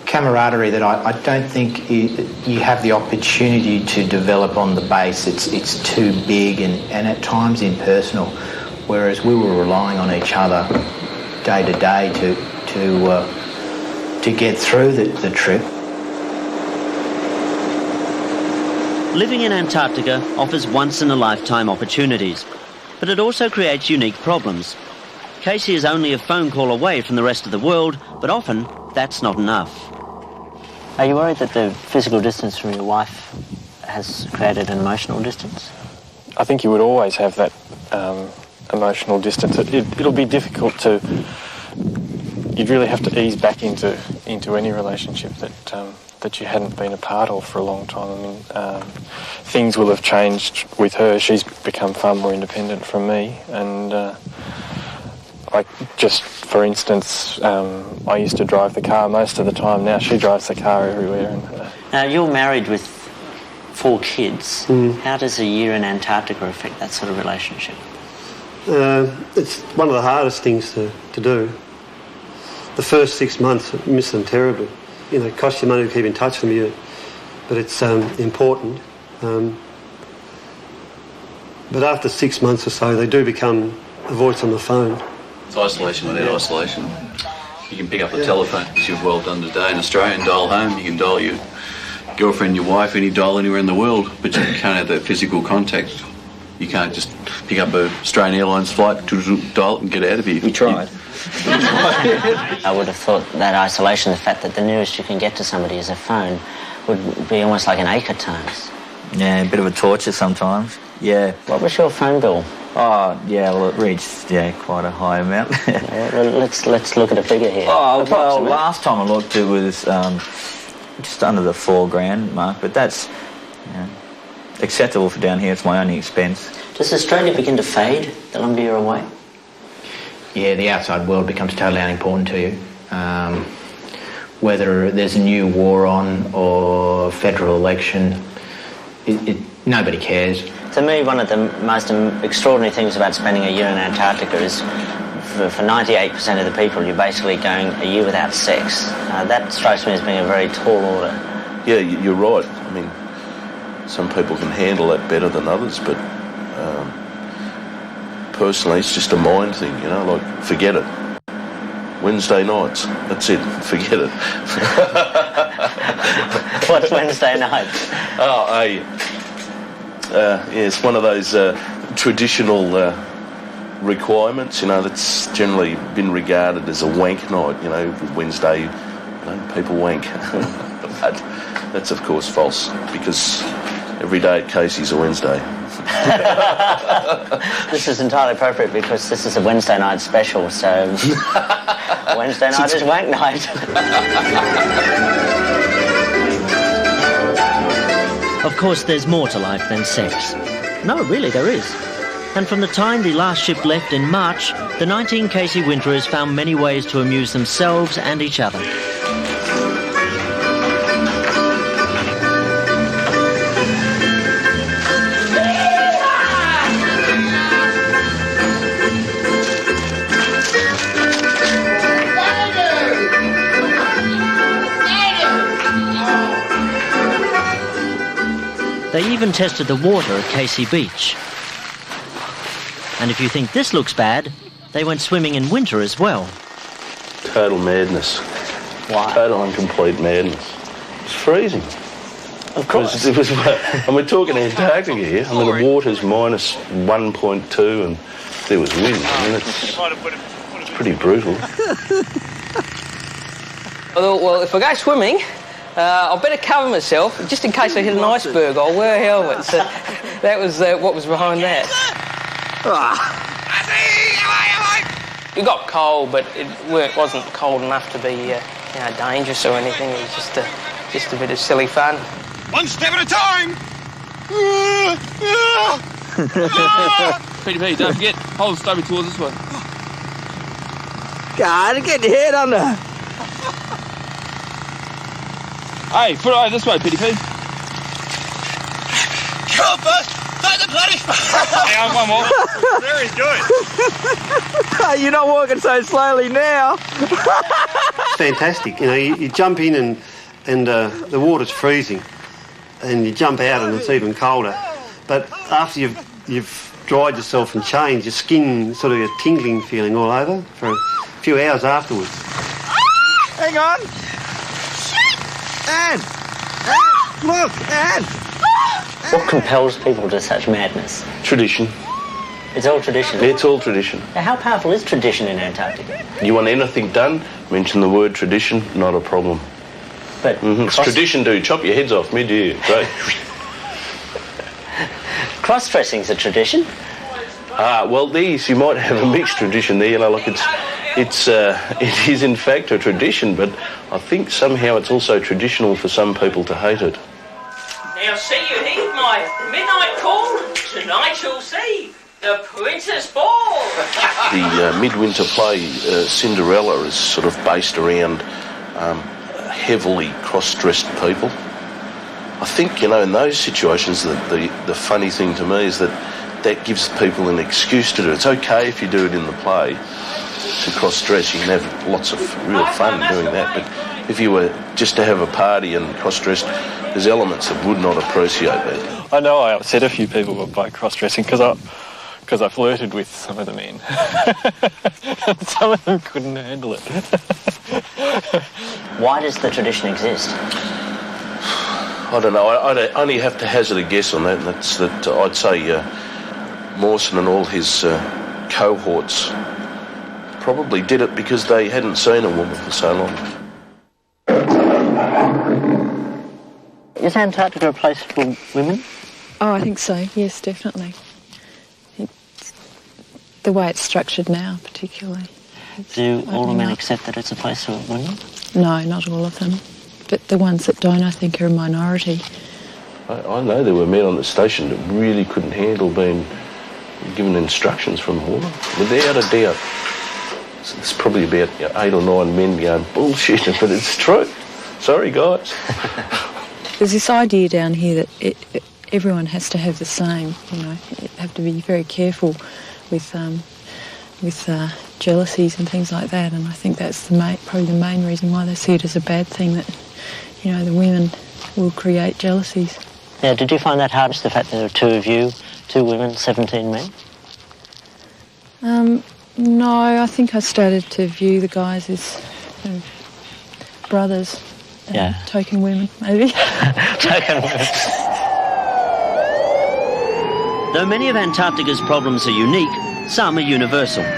camaraderie that I don't think you have the opportunity to develop on the base. It's too big and at times impersonal, whereas we were relying on each other day to day to get through the trip. Living in Antarctica offers once-in-a-lifetime opportunities, but it also creates unique problems. Casey is only a phone call away from the rest of the world, but often that's not enough. Are you worried that the physical distance from your wife has created an emotional distance? I think you would always have that emotional distance. It'll be difficult to... You'd really have to ease back into any relationship that you hadn't been a part of for a long time. I mean, things will have changed with her. She's become far more independent from me, and for instance, I used to drive the car most of the time. Now she drives the car everywhere. Now, you're married with 4 kids. How does a year in Antarctica affect that sort of relationship? It's one of the hardest things to do. The first 6 months, I miss them terribly. It costs you money to keep in touch with them, but it's important. But after 6 months or so, they do become a voice on the phone. It's isolation without isolation. You can pick up the telephone, which you've well done today in Australia, and dial home. You can dial your girlfriend, your wife, any dial anywhere in the world, but you can't have that physical contact. You can't just pick up an Australian Airlines flight, dial it and get out of here. We tried. I would have thought that isolation, the fact that the nearest you can get to somebody is a phone, would be almost like an ache at times. Yeah, a bit of a torture sometimes. Yeah. What was your phone bill? Oh, yeah, well, it reached, quite a high amount. Well, let's look at a figure here. Oh, well, last time I looked, it was just under the $4,000 mark, but that's acceptable for down here. It's my only expense. Does Australia begin to fade the longer you're away? Yeah, the outside world becomes totally unimportant to you. Whether there's a new war on or federal election, nobody cares. To me, one of the most extraordinary things about spending a year in Antarctica is for 98% of the people, you're basically going a year without sex. That strikes me as being a very tall order. Yeah, you're right. I mean, some people can handle that better than others, but personally, it's just a mind thing, you know, like, forget it. Wednesday nights, that's it, forget it. What's Wednesday nights? Yeah, it's one of those traditional requirements, you know, that's generally been regarded as a wank night, you know, Wednesday, you know, people wank. But that's, of course, false, because every day at Casey's a Wednesday. This is entirely appropriate because this is a Wednesday night special, so Wednesday night is wank night. Of course, there's more to life than sex. No, really, there is. And from the time the last ship left in March, the 19 Casey winterers found many ways to amuse themselves and each other. They even tested the water at Casey Beach. And if you think this looks bad, they went swimming in winter as well. Total madness. Why? Total and complete madness. It's freezing. Of course. And we're talking Antarctica here. I mean, the water's minus 1.2 and there was wind. I mean, it's pretty brutal. Well, if I go swimming, I better cover myself just in case I hit an iceberg. I'll wear a helmet. So that was what was behind that. It got cold, but it wasn't cold enough to be dangerous or anything. It was just a bit of silly fun. One step at a time. PDP, don't forget, hold the stubby towards this way. God, get your head under. Hey, foot over this way, PDP. Come on, first. Take the bloody... Hang on, one more. Very good. You're not walking so slowly now. It's fantastic. You know, you jump in and the water's freezing, and you jump out and it's even colder. But after you've dried yourself and changed, your skin sort of a tingling feeling all over for a few hours afterwards. Hang on. Anne! Look, Anne! What compels people to such madness? Tradition. It's all tradition? It's all tradition. Now, how powerful is tradition in Antarctica? You want anything done, mention the word tradition, not a problem. But It's tradition to chop your heads off mid-year. Great. Cross-dressing's a tradition. Well, you might have a mixed tradition there, you know, like it is in fact a tradition, but I think somehow it's also traditional for some people to hate it. Now see you heed my midnight call. Tonight you'll see the Princess Ball. The midwinter play Cinderella is sort of based around heavily cross-dressed people. I think, you know, in those situations, the funny thing to me is that gives people an excuse to do it. It's okay if you do it in the play to cross-dress. You can have lots of real fun doing that. But if you were just to have a party and cross-dressed, there's elements that would not appreciate that. I know I upset a few people by cross-dressing because I flirted with some of the men. Some of them couldn't handle it. Why does the tradition exist? I don't know. I only have to hazard a guess on that, and that's that I'd say Mawson and all his cohorts probably did it because they hadn't seen a woman for so long. Is Antarctica a place for women? Oh, I think so, yes, definitely. The way it's structured now, particularly. Do all the men accept that it's a place for women? No, not all of them. But the ones that don't, I think, are a minority. I know there were men on the station that really couldn't handle being given instructions from a woman, without a doubt. It's probably about 8 or 9 men going bullshit, but it's true. Sorry, guys. There's this idea down here that everyone has to have the same, you know. You have to be very careful with jealousies and things like that, and I think that's probably the main reason why they see it as a bad thing, that, you know, the women will create jealousies. Now, did you find that hard, the fact that there are 2 of you, 2 women, 17 men? No, I think I started to view the guys as brothers. Yeah. Token women, maybe. Token women. Though many of Antarctica's problems are unique, some are universal. We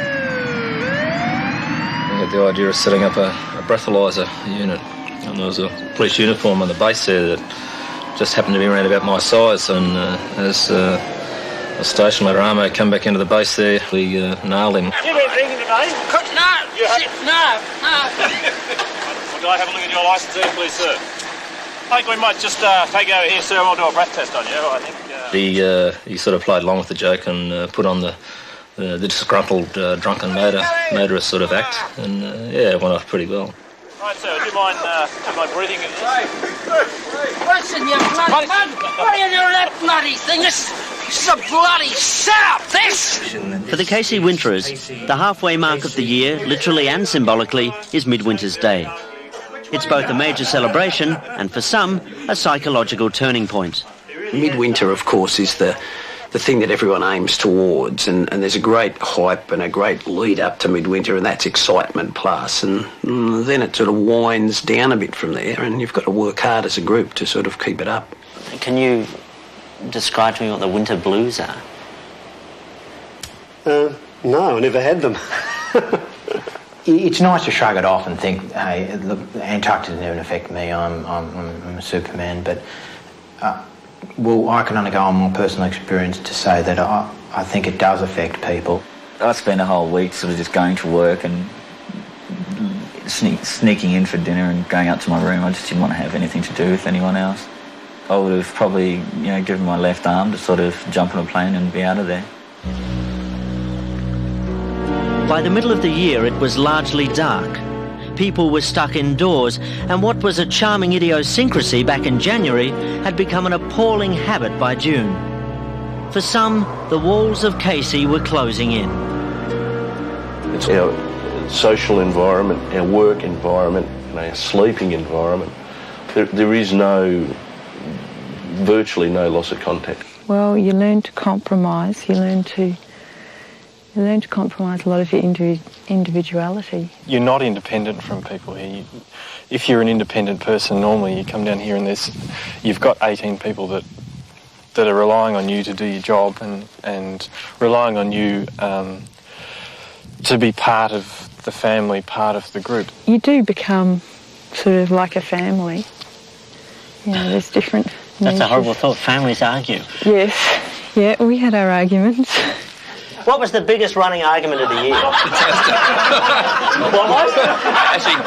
had the idea of setting up a breathalyser unit, and there was a police uniform on the base there that just happened to be around about my size, and as a station leader Armo come back into the base there, we nailed him. You been drinking today? No. Would I have a look at your licence here, please, sir? I think we might just take you over here, sir, and we'll do a breath test on you, I think. He sort of played along with the joke and put on the disgruntled drunken motorist sort of act, and it went off pretty well. Right, sir, do you mind breathing in this? Listen, you bloody mug! What are you doing that bloody thing? This is a bloody setup, this! For the Casey Winterers, the halfway mark of the year, literally and symbolically, is Midwinter's Day. It's both a major celebration and, for some, a psychological turning point. Midwinter, of course, is the thing that everyone aims towards, and there's a great hype and a great lead up to Midwinter, and that's excitement plus, and then it sort of winds down a bit from there, and you've got to work hard as a group to sort of keep it up. Can you describe to me what the winter blues are? No, I never had them. It's nice to shrug it off and think, hey, look, Antarctica doesn't affect me, I'm a Superman, but well, I can only go on my personal experience to say that I think it does affect people. I spent a whole week sort of just going to work and sneaking in for dinner and going up to my room. I just didn't want to have anything to do with anyone else. I would have probably, given my left arm to sort of jump on a plane and be out of there. By the middle of the year, it was largely dark. People were stuck indoors, and what was a charming idiosyncrasy back in January had become an appalling habit by June. For some, the walls of Casey were closing in. It's our social environment, our work environment, and our sleeping environment. There is virtually no loss of contact. Well, you learn to compromise. You learn to compromise a lot of your individuality. You're not independent from people here. If you're an independent person, normally you come down here and you've got 18 people that are relying on you to do your job and relying on you to be part of the family, part of the group. You do become sort of like a family. There's different That's a horrible thought. Families argue. Yes. Yeah, we had our arguments. What was the biggest running argument of the year? What was it? Actually,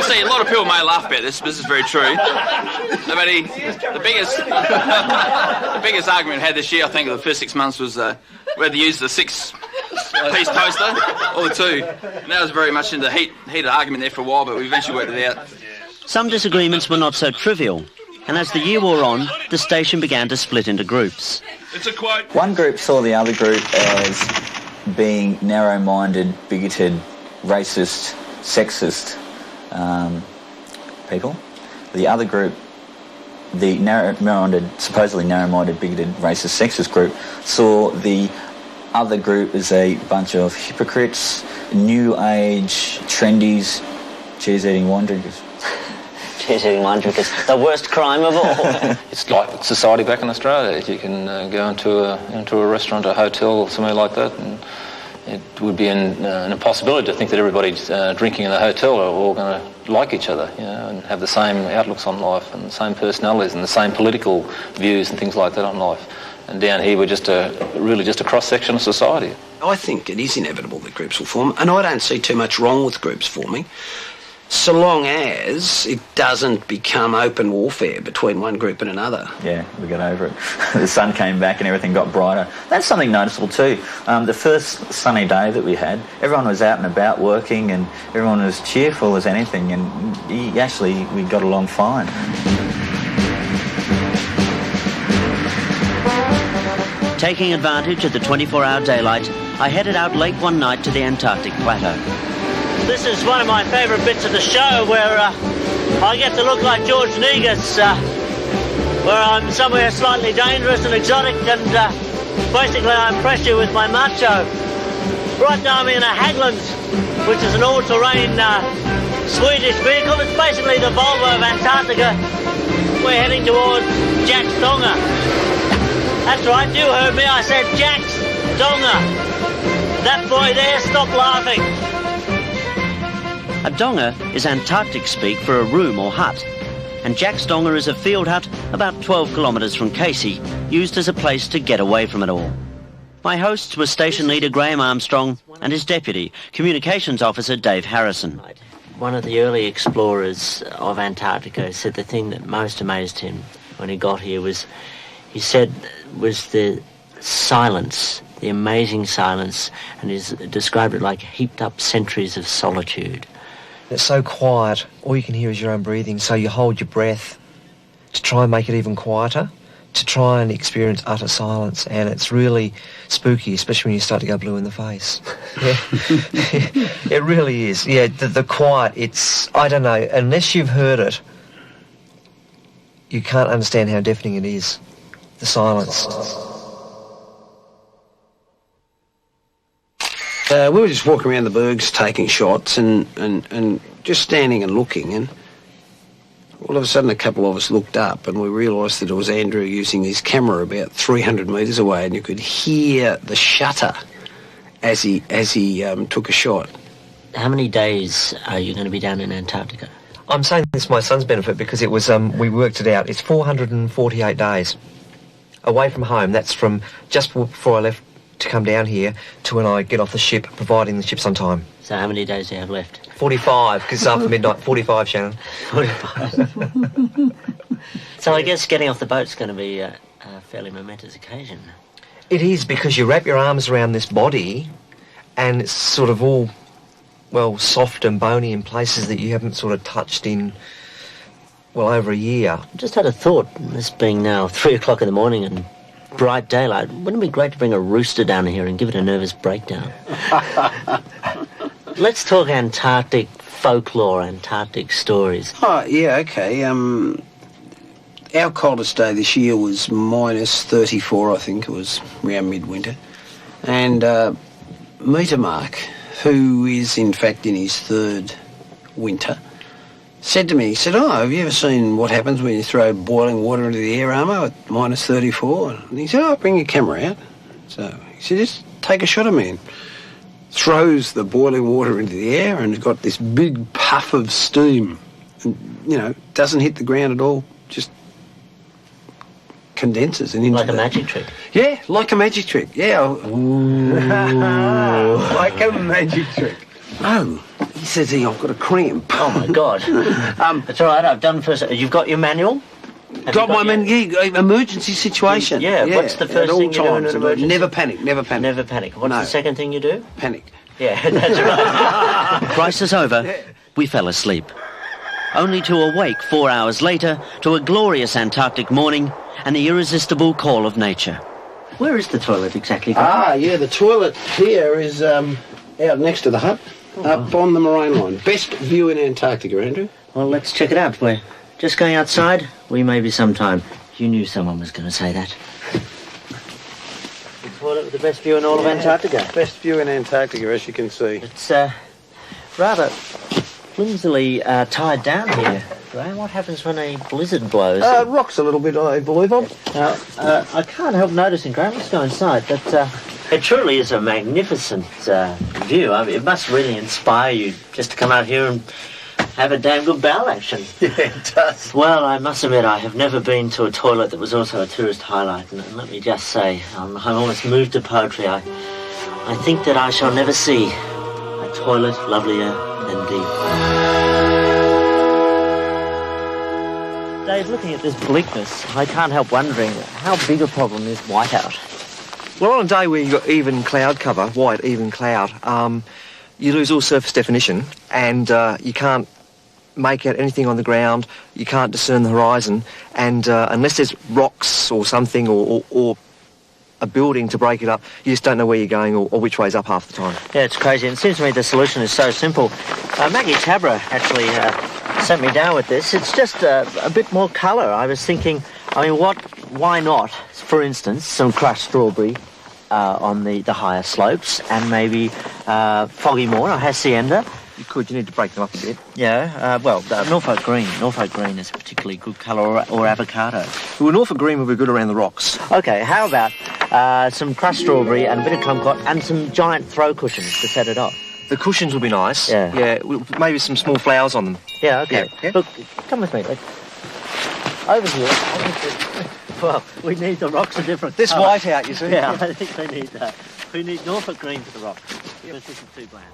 see, a lot of people may laugh about this, but this is very true. The biggest argument we had this year, I think, of the first 6 months was whether to use the 6-piece toaster or the 2. And that was very much in the heated argument there for a while, but we eventually worked it out. Some disagreements were not so trivial, and as the year wore on, the station began to split into groups. It's a quote. One group saw the other group as being narrow-minded, bigoted, racist, sexist people. The other group, the supposedly narrow-minded, bigoted, racist, sexist group, saw the other group as a bunch of hypocrites, new age, trendies, cheese-eating wine drinkers. Cheese-eating wine drinkers, the worst crime of all. It's like society back in Australia. You can go into a restaurant, a hotel, or somewhere like that, and it would be an impossibility to think that everybody drinking in the hotel are all going to like each other, and have the same outlooks on life and the same personalities and the same political views and things like that on life. And down here, we're really just a cross-section of society. I think it is inevitable that groups will form, and I don't see too much wrong with groups forming. so long as it doesn't become open warfare between one group and another. Yeah, we got over it. The sun came back and everything got brighter. That's something noticeable too. The first sunny day that we had, everyone was out and about working and everyone was cheerful as anything, and we got along fine. Taking advantage of the 24-hour daylight, I headed out late one night to the Antarctic plateau. This is one of my favourite bits of the show where I get to look like George Negus, where I'm somewhere slightly dangerous and exotic, and basically I impress you with my macho. Right now I'm in a Hägglunds, which is an all-terrain Swedish vehicle. It's basically the Volvo of Antarctica. We're heading towards Jack's Donga. That's right, you heard me, I said Jack's Donga. That boy there, stop laughing. A donga is Antarctic speak for a room or hut, and Jack's Donga is a field hut about 12 kilometres from Casey, used as a place to get away from it all. My hosts were Station Leader Graham Armstrong and his deputy, Communications Officer Dave Harrison. One of the early explorers of Antarctica said the thing that most amazed him when he got here was the silence, the amazing silence, and he described it like heaped up centuries of solitude. It's so quiet, all you can hear is your own breathing, so you hold your breath to try and make it even quieter, to try and experience utter silence, and it's really spooky, especially when you start to go blue in the face. Yeah. It really is. Yeah, the quiet, it's, I don't know, unless you've heard it, you can't understand how deafening it is. The silence. We were just walking around the bergs taking shots and just standing and looking, and all of a sudden a couple of us looked up and we realised that it was Andrew using his camera about 300 metres away, and you could hear the shutter as he took a shot. How many days are you going to be down in Antarctica? I'm saying this for my son's benefit because it was, we worked it out, it's 448 days away from home. That's from just before I left to come down here to when I get off the ship, providing the ship's on time. So how many days do you have left? 45, because after midnight, 45, Shannon. 45. So I guess getting off the boat's going to be a fairly momentous occasion. It is, because you wrap your arms around this body and it's sort of all, well, soft and bony in places that you haven't sort of touched in, well, over a year. I just had a thought, this being now 3 o'clock in the morning and bright daylight, wouldn't it be great to bring a rooster down here and give it a nervous breakdown? Let's talk Antarctic folklore, Antarctic stories. Oh, yeah, okay. Our coldest day this year was minus 34, I think. It was around midwinter. And Meter Mark, who is in fact in his third winter, said to me, he said, have you ever seen what happens when you throw boiling water into the air armour at minus 34? And he said, bring your camera out. So he said, just take a shot of me. And throws the boiling water into the air and it's got this big puff of steam. And, doesn't hit the ground at all, just condenses. And into like a magic trick? Yeah, like a magic trick, yeah. Ooh. Like a magic trick. Oh, he says, I've got a cramp. Oh, my God. That's all right, I've done first. You've got your manual? Got my emergency situation. Yeah, what's the first thing you do in an emergency? Never panic, never panic. Never panic. What's the second thing you do? Panic. Yeah, that's right. Crisis over, we fell asleep. Only to awake 4 hours later to a glorious Antarctic morning and the irresistible call of nature. Where is the toilet exactly? Yeah, the toilet here is out next to the hut, up on the moraine line. Best view in Antarctica, Andrew. Well, let's check it out. We're just going outside. We may be some time. You knew someone was going to say that. The toilet with the best view in all of Antarctica. Best view in Antarctica, as you can see. It's rather flimsily tied down here. Graham, what happens when a blizzard blows? Rocks a little bit, I believe. I can't help noticing, Graham, let's go inside, that it truly is a magnificent view. I mean, it must really inspire you just to come out here and have a damn good bowel action. Yeah, it does. Well, I must admit, I have never been to a toilet that was also a tourist highlight, and let me just say, I'm almost moved to poetry. I think that I shall never see a toilet lovelier than deep. Dave, looking at this bleakness, I can't help wondering how big a problem is whiteout. Well, on a day where you've got even cloud cover, white, even cloud, you lose all surface definition and you can't make out anything on the ground, you can't discern the horizon, and unless there's rocks or something or a building to break it up, you just don't know where you're going or which way's up half the time. Yeah, it's crazy. And it seems to me the solution is so simple. Maggie Tabra actually sent me down with this. It's just a bit more colour. I was thinking, why not, for instance, some crushed strawberry on the higher slopes and maybe foggy morn or hacienda. You need to break them up a bit. Yeah, Norfolk Green. Norfolk Green is a particularly good colour, or avocado. Well, Norfolk Green will be good around the rocks. OK, how about some crushed strawberry and a bit of kumquat and some giant throw cushions to set it off? The cushions will be nice. Yeah. Yeah, maybe some small flowers on them. Yeah, OK. Yeah. Look, come with me. Over here. Well, we need the rocks are different. There's white out, you see. Yeah, I think they need that. We need Norfolk Green for the rocks. This isn't too bland.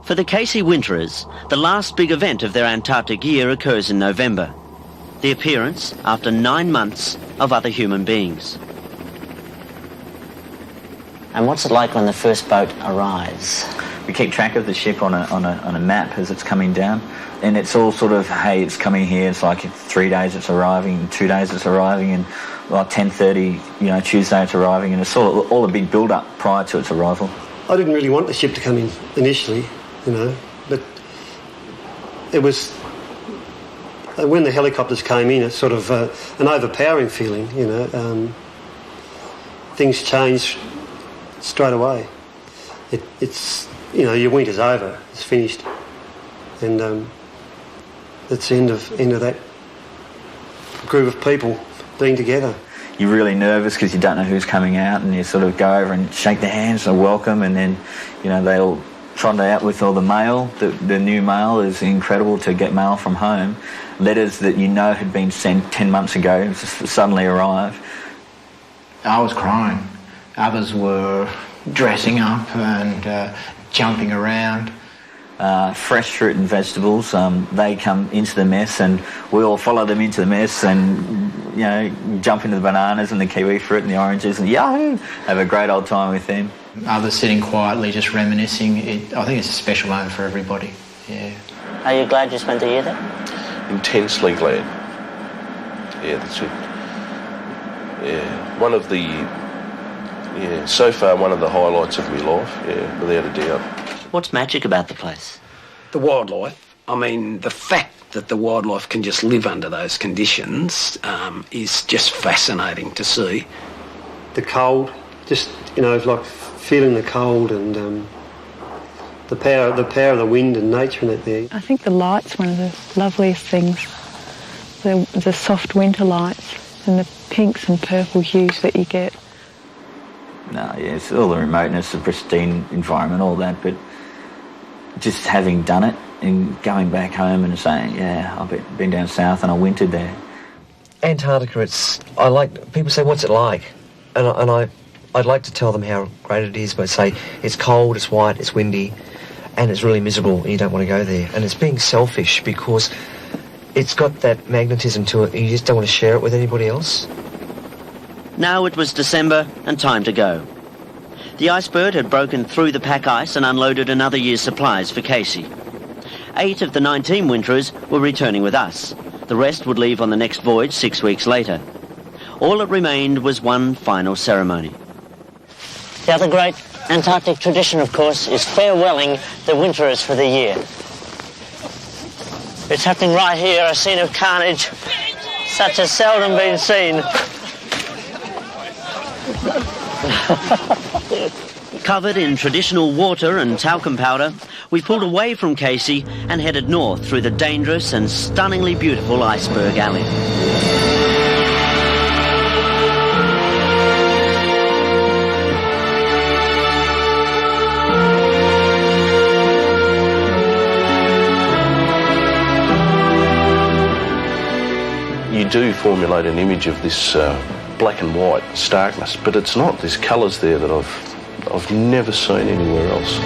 For the Casey winterers, the last big event of their Antarctic year occurs in November. The appearance, after 9 months, of other human beings. And what's it like when the first boat arrives? We keep track of the ship on a map as it's coming down, and it's all sort of, hey, it's coming here. It's like 3 days it's arriving, in 2 days it's arriving, and like 10:30, Tuesday it's arriving, and it's all a big build-up prior to its arrival. I didn't really want the ship to come in initially, but it was when the helicopters came in, it's sort of an overpowering feeling. Things changed straight away. It's your winter's over, it's finished, and it's the end of that group of people being together. You're really nervous because you don't know who's coming out, and you sort of go over and shake their hands and welcome, and then they all trot out with all the mail. The new mail is incredible to get mail from home. Letters that had been sent 10 months ago just suddenly arrive. I was crying. Others were dressing up and jumping around. Fresh fruit and vegetables, they come into the mess and we all follow them into the mess and, jump into the bananas and the kiwi fruit and the oranges and yahoo! Have a great old time with them. Others sitting quietly, just reminiscing. I think it's a special moment for everybody, yeah. Are you glad you spent the year there? Intensely glad. Yeah, that's it. Yeah, so far one of the highlights of my life, without a doubt. What's magic about the place? The wildlife. I mean, the fact that the wildlife can just live under those conditions is just fascinating to see. The cold, just, like feeling the cold and the power of the wind and nature in it there. I think the light's one of the loveliest things. The soft winter lights and the pinks and purple hues that you get. It's all the remoteness, the pristine environment, all that, but just having done it and going back home and saying, I've been down south and I wintered there. Antarctica, people say, what's it like? And I'd like to tell them how great it is, but say it's cold, it's white, it's windy, and it's really miserable and you don't want to go there. And it's being selfish because it's got that magnetism to it and you just don't want to share it with anybody else. Now it was December and time to go. The Icebird had broken through the pack ice and unloaded another year's supplies for Casey. 8 of the 19 winterers were returning with us. The rest would leave on the next voyage 6 weeks later. All that remained was one final ceremony. The other great Antarctic tradition, of course, is farewelling the winterers for the year. It's happening right here, a scene of carnage such as seldom been seen. Covered in traditional water and talcum powder, we pulled away from Casey and headed north through the dangerous and stunningly beautiful Iceberg Alley. You do formulate an image of this black and white starkness, but it's not. There's colours there that I've never seen anywhere else.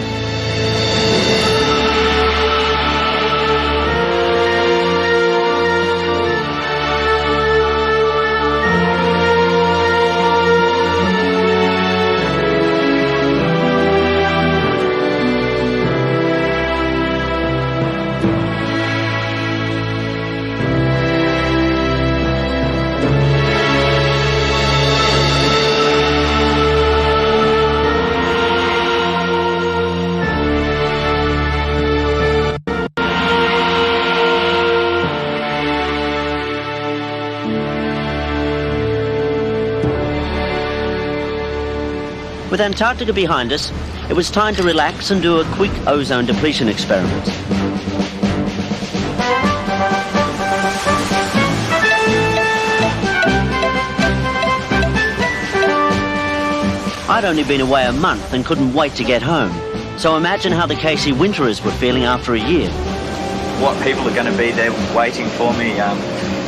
With Antarctica behind us, it was time to relax and do a quick ozone depletion experiment. I'd only been away a month and couldn't wait to get home. So imagine how the Casey winterers were feeling after a year. What people are going to be there waiting for me,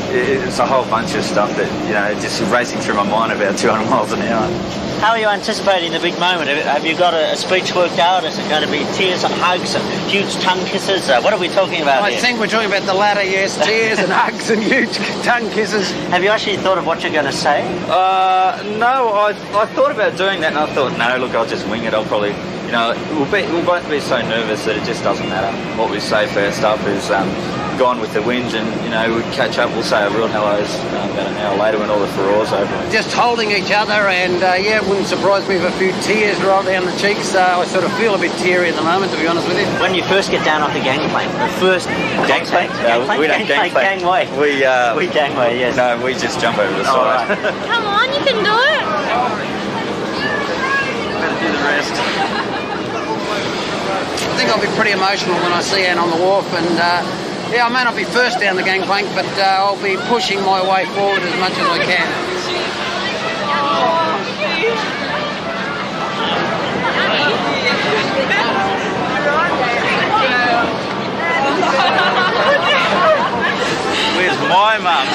it's a whole bunch of stuff that, just racing through my mind about 200 miles an hour. How are you anticipating the big moment? Have you got a speech worked out? Is it going to be tears and hugs and huge tongue kisses? What are we talking about I here? think we're talking about the latter, yes. Tears and hugs and huge tongue kisses. Have you actually thought of what you're going to say? No, I thought about doing that and I thought, no, look, I'll just wing it. I'll probably, we'll both be so nervous that it just doesn't matter. What we say first up is gone with the wind and, we'll catch up, we'll say our real hellos about an hour later when all the furor's over. Just holding each other and, it wouldn't surprise me if a few tears roll down the cheeks. I sort of feel a bit teary at the moment, to be honest with you. When you first get down off the gangplank, the first... Gangplank? We don't gangplank. Gangway. We gangway, yes. No, we just jump over the side. Right. Come on, you can do it. Better do the rest. I think I'll be pretty emotional when I see Anne on the wharf and, I may not be first down the gangplank, but I'll be pushing my way forward as much as I can. Where's my mum?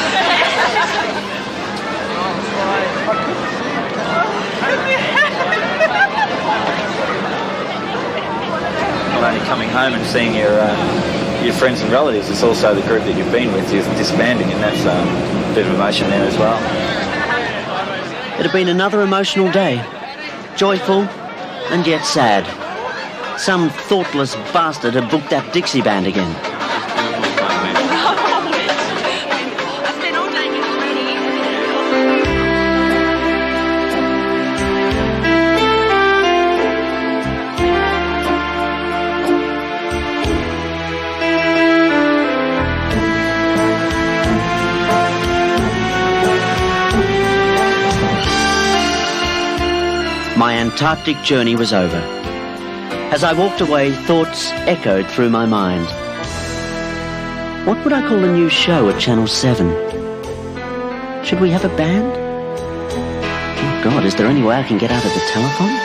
Not only coming home and seeing your friends and relatives, it's also the group that you've been with is disbanding, and that's a bit of emotion there as well. It had been another emotional day, joyful and yet sad. Some thoughtless bastard had booked that Dixie band again. My Antarctic journey was over. As I walked away, thoughts echoed through my mind. What would I call the new show at Channel 7? Should we have a band? Oh God, is there any way I can get out of the telephone?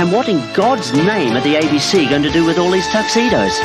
And what in God's name are the ABC going to do with all these tuxedos?